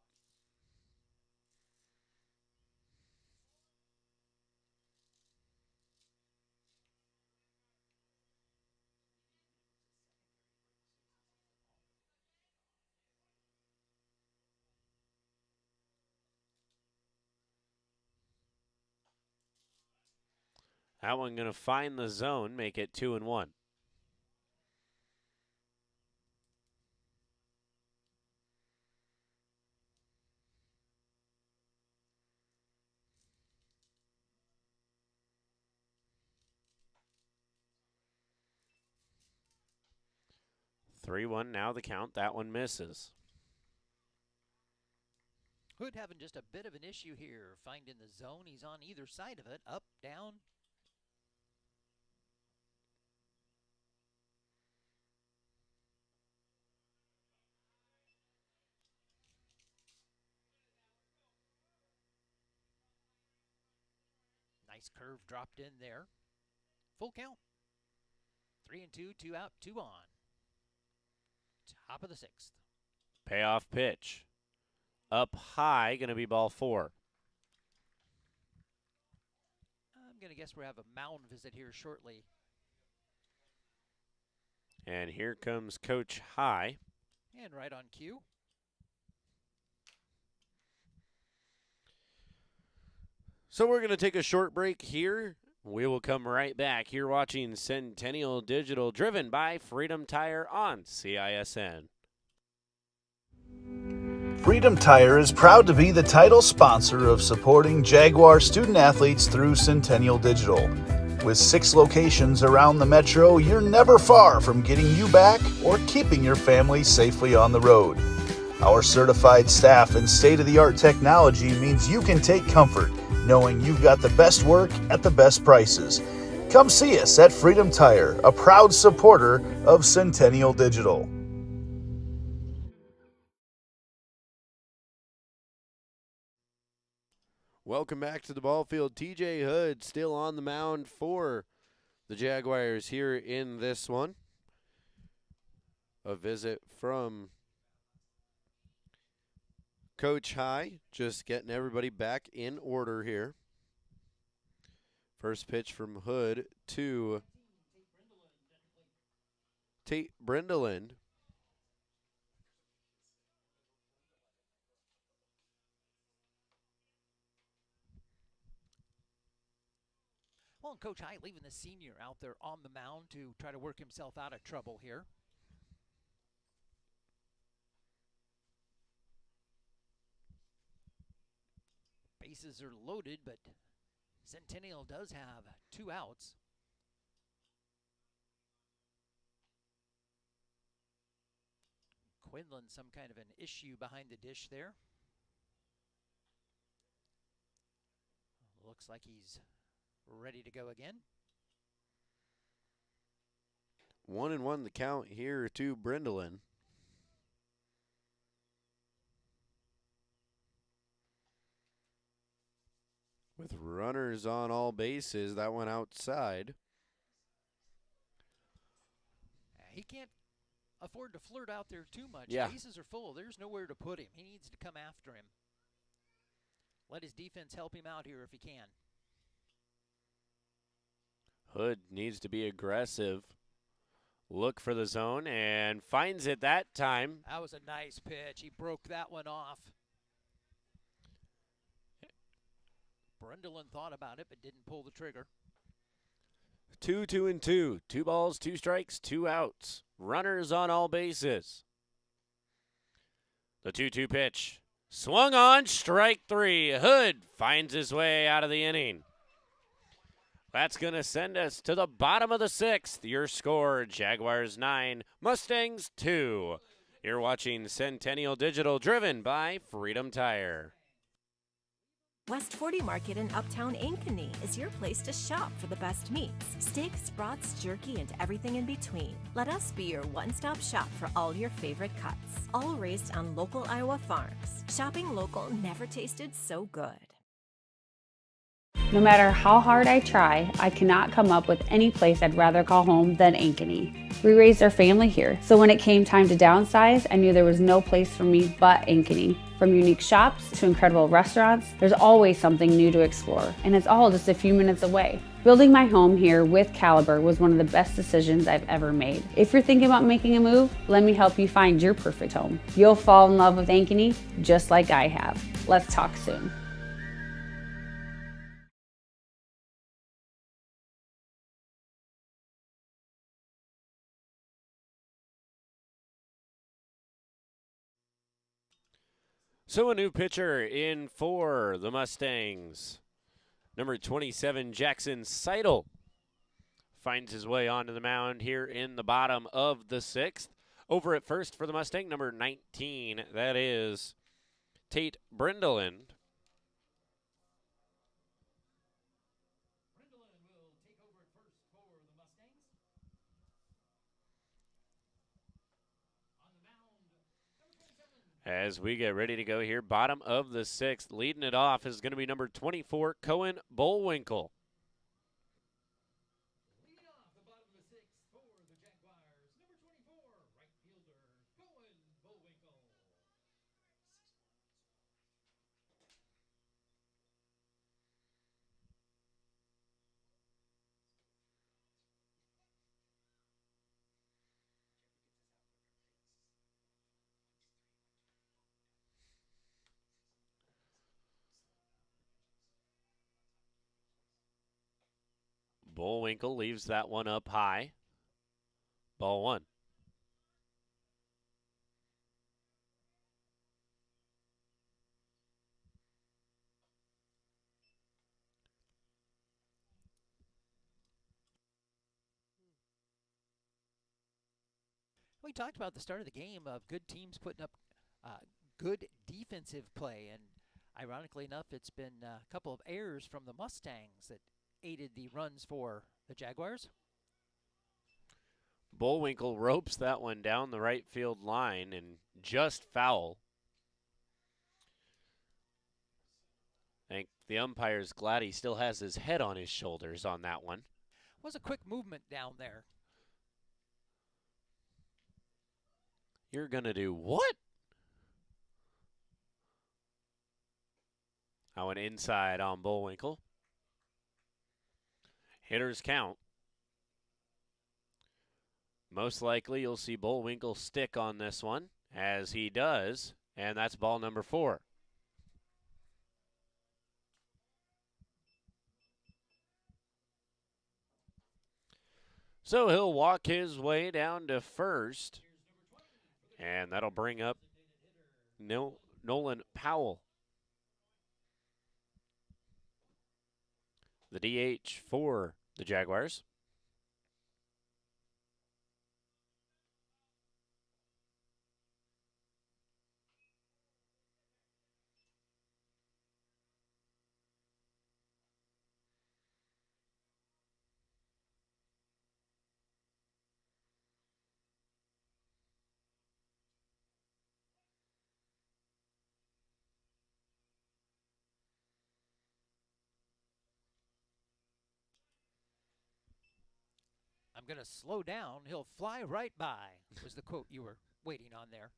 That one going to find the zone, make it 2-1. Three one now the count. That one misses. Hood having just a bit of an issue here, finding the zone. He's on either side of it, up, down. Nice curve dropped in there. Full count. 3-2, 2 out, 2 on. Top of the 6th. Payoff pitch. Up high, going to be ball 4. I'm going to guess we'll have a mound visit here shortly. And here comes Coach High. And right on cue. So we're going to take a short break here. We will come right back. You're watching Centennial Digital, driven by Freedom Tire on CISN. Freedom Tire is proud to be the title sponsor of supporting Jaguar student-athletes through Centennial Digital. With 6 locations around the metro, you're never far from getting you back or keeping your family safely on the road. Our certified staff and state-of-the-art technology means you can take comfort knowing you've got the best work at the best prices. Come see us at Freedom Tire, a proud supporter of Centennial Digital. Welcome back to the ball field. TJ Hood still on the mound for the Jaguars here in this one. A visit from Coach High, just getting everybody back in order here. First pitch from Hood to Tate Brendelin. Well, and Coach High leaving the senior out there on the mound to try to work himself out of trouble here. Bases are loaded, but Centennial does have 2 outs. Quinlan, some kind of an issue behind the dish there. Looks like he's ready to go again. 1-1 the count here to Brendelin. With runners on all bases, that one outside. He can't afford to flirt out there too much. Yeah. Bases are full. There's nowhere to put him. He needs to come after him. Let his defense help him out here if he can. Hood needs to be aggressive. Look for the zone and finds it that time. That was a nice pitch. He broke that one off. Brendelin thought about it but didn't pull the trigger. 2-2-2. 2 balls, 2 strikes, 2 outs. Runners on all bases. The 2-2 pitch. Swung on, strike 3. Hood finds his way out of the inning. That's going to send us to the bottom of the 6th. Your score, Jaguars 9, Mustangs 2. You're watching Centennial Digital, driven by Freedom Tire. West 40 Market in Uptown Ankeny is your place to shop for the best meats. Steaks, brats, jerky, and everything in between. Let us be your one-stop shop for all your favorite cuts. All raised on local Iowa farms. Shopping local never tasted so good. No matter how hard I try, I cannot come up with any place I'd rather call home than Ankeny. We raised our family here, so when it came time to downsize, I knew there was no place for me but Ankeny. From unique shops to incredible restaurants, there's always something new to explore, and it's all just a few minutes away. Building my home here with Caliber was one of the best decisions I've ever made. If you're thinking about making a move, let me help you find your perfect home. You'll fall in love with Ankeny just like I have. Let's talk soon. So a new pitcher in for the Mustangs. Number 27, Jackson Seidel, finds his way onto the mound here in the bottom of the 6th. Over at first for the Mustang, number 19, that is Tate Brindeland. As we get ready to go here, bottom of the 6th, leading it off is going to be number 24, Cohen Bullwinkle. Bullwinkle leaves that one up high. Ball 1. We talked about the start of the game of good teams putting up good defensive play, and ironically enough, it's been a couple of errors from the Mustangs that aided the runs for the Jaguars. Bullwinkle ropes that one down the right field line and just foul. I think the umpire's glad he still has his head on his shoulders on that one. Was a quick movement down there. You're going to do what? I went inside on Bullwinkle. Hitters count. Most likely you'll see Bullwinkle stick on this one, as he does, and that's ball number 4. So he'll walk his way down to first, and that'll bring up Nolan Powell, the DH for the Jaguars. I'm going to slow down. He'll fly right by, was the quote you were waiting on there.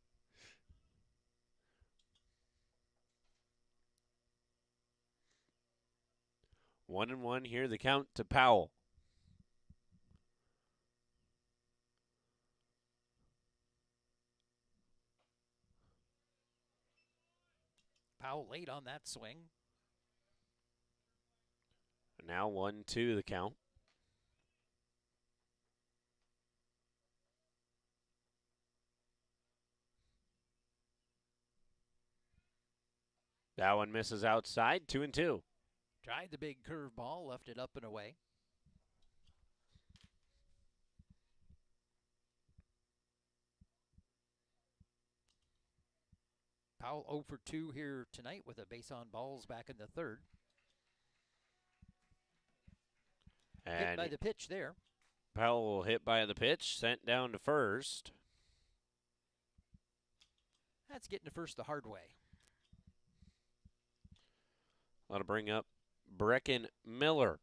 One and one here, the count to Powell. Powell late on that swing. Now 1-2 the count. That one misses outside, 2-2. Tried the big curveball, left it up and away. Powell 0 for 2 here tonight with a base on balls back in the 3rd. And hit by the pitch there. Powell hit by the pitch, sent down to first. That's getting to first the hard way. That'll bring up Brecken Miller.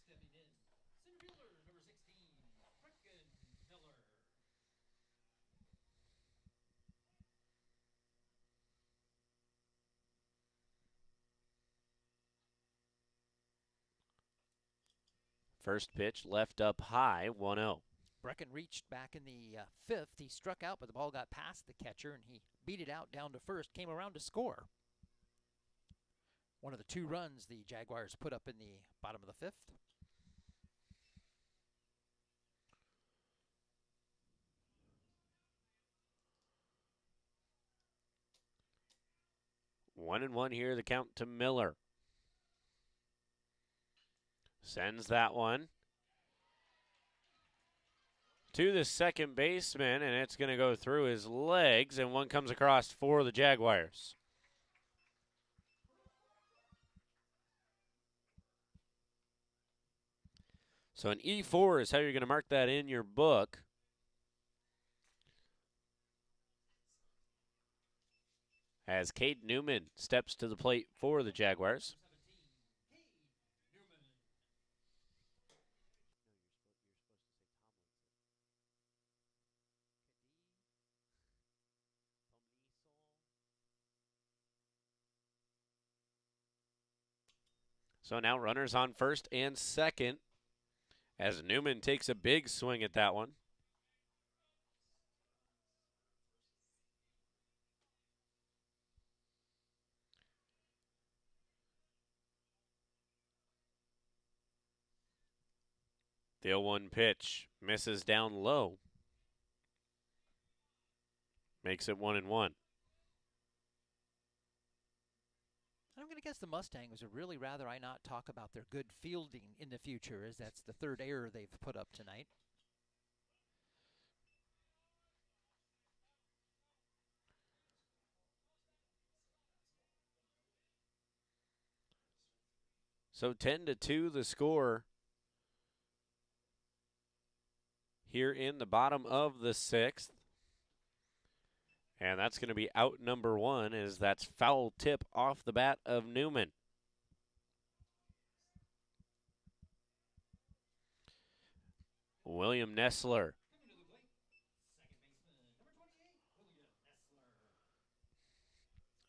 Stepping in, center fielder, number 16, Brecken Miller. First pitch left up high, 1-0. Brecken reached back in the 5th. He struck out, but the ball got past the catcher, and he beat it out down to first, came around to score. One of the 2 runs the Jaguars put up in the bottom of the 5th. 1-1 here, the count to Miller. Sends that one to the second baseman, and it's going to go through his legs, and one comes across for the Jaguars. So an E4 is how you're going to mark that in your book. As Cade Newman steps to the plate for the Jaguars. So now runners on first and second as Newman takes a big swing at that one. The 0-1 pitch misses down low. Makes it 1-1. I'm going to guess the Mustangs would really rather I not talk about their good fielding in the future, as that's the third error they've put up tonight. So 10-2 the score here in the bottom of the sixth. And that's going to be out number one, as that's foul tip off the bat of Newman. William Nessler.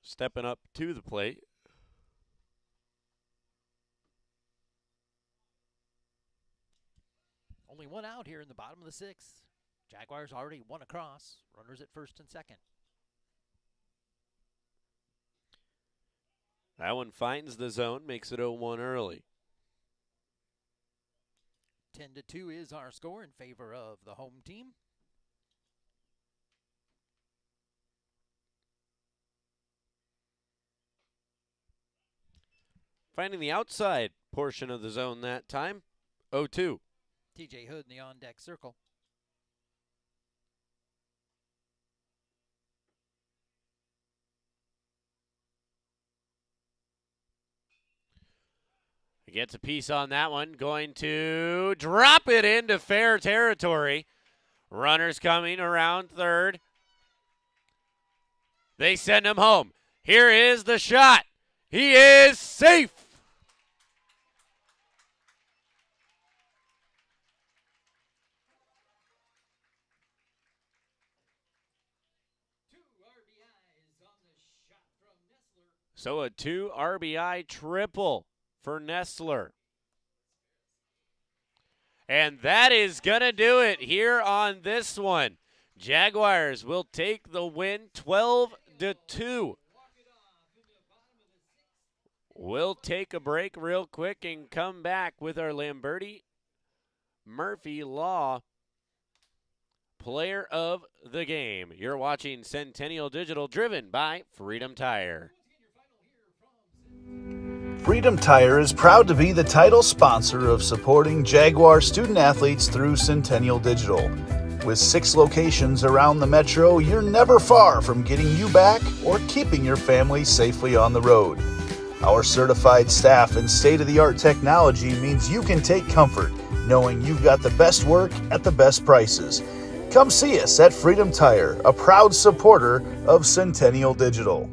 Stepping up to the plate. Only one out here in the bottom of the sixth. Jaguars already one across. Runners at first and second. That one finds the zone, makes it 0-1 early. 10-2 is our score in favor of the home team. Finding the outside portion of the zone that time, 0-2. TJ Hood in the on-deck circle. He gets a piece on that one, going to drop it into fair territory. Runners coming around third. They send him home. Here is the shot. He is safe. So a 2 RBI triple for Nessler. And that is going to do it here on this one. Jaguars will take the win 12-2. We'll take a break real quick and come back with our Lamberti Murphy Law Player of the Game. You're watching Centennial Digital, driven by Freedom Tire. Freedom Tire is proud to be the title sponsor of supporting Jaguar student athletes through Centennial Digital. With 6 locations around the metro, you're never far from getting you back or keeping your family safely on the road. Our certified staff and state-of-the-art technology means you can take comfort knowing you've got the best work at the best prices. Come see us at Freedom Tire, a proud supporter of Centennial Digital.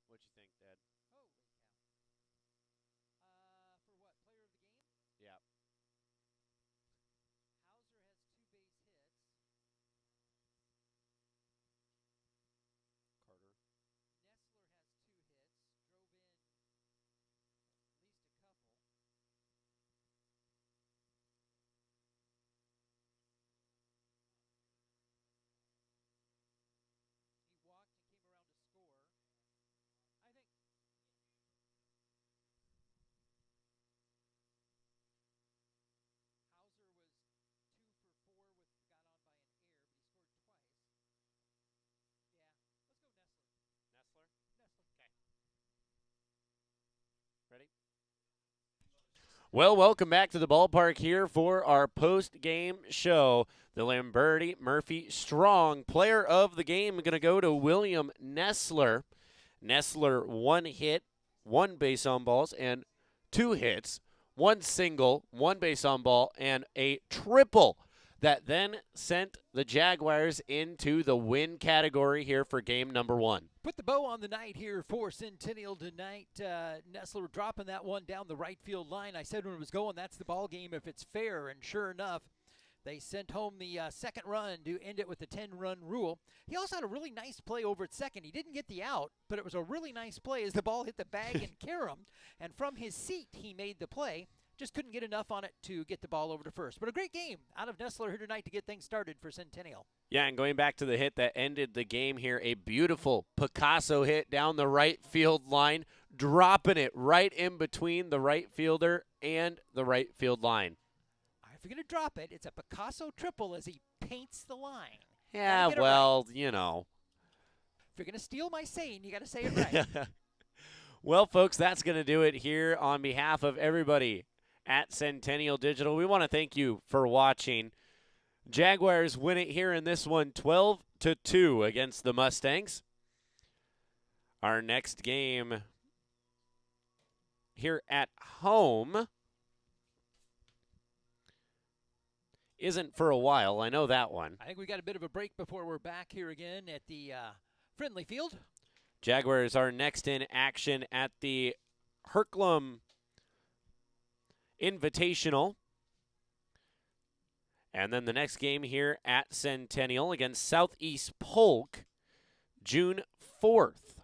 What you think, Dad? For what, player of the game? Yeah. Well, welcome back to the ballpark here for our post-game show. The Lamberti Murphy Strong Player of the Game going to go to William Nessler. Nessler 1 hit, 1 base on balls, and 2 hits, 1 single, 1 base on ball, and a triple that then sent the Jaguars into the win category here for game number 1. Put the bow on the night here for Centennial tonight. Nessler dropping that one down the right field line. I said when it was going, that's the ball game if it's fair, and sure enough, they sent home the second run to end it with the 10-run rule. He also had a really nice play over at second. He didn't get the out, but it was a really nice play as the ball hit the bag and carom, and from his seat he made the play. Just couldn't get enough on it to get the ball over to first. But a great game out of Nessler here tonight to get things started for Centennial. Yeah, and going back to the hit that ended the game here, a beautiful Picasso hit down the right field line, dropping it right in between the right fielder and the right field line. If you're going to drop it, it's a Picasso triple as he paints the line. Yeah, well, you know. If you're going to steal my saying, you got to say it right. Well, folks, that's going to do it here on behalf of everybody at Centennial Digital. We want to thank you for watching. Jaguars win it here in this one 12-2 against the Mustangs. Our next game here at home isn't for a while. I know that one. I think we got a bit of a break before we're back here again at the friendly field. Jaguars are next in action at the Herklum Invitational. And then the next game here at Centennial against Southeast Polk, June 4th.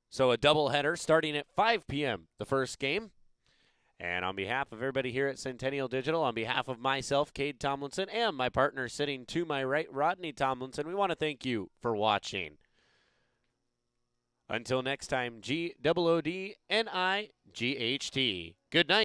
So a doubleheader starting at 5 p.m. the first game. And on behalf of everybody here at Centennial Digital, on behalf of myself, Cade Tomlinson, and my partner sitting to my right, Rodney Tomlinson, we want to thank you for watching. Until next time, GOODNIGHT. Good night.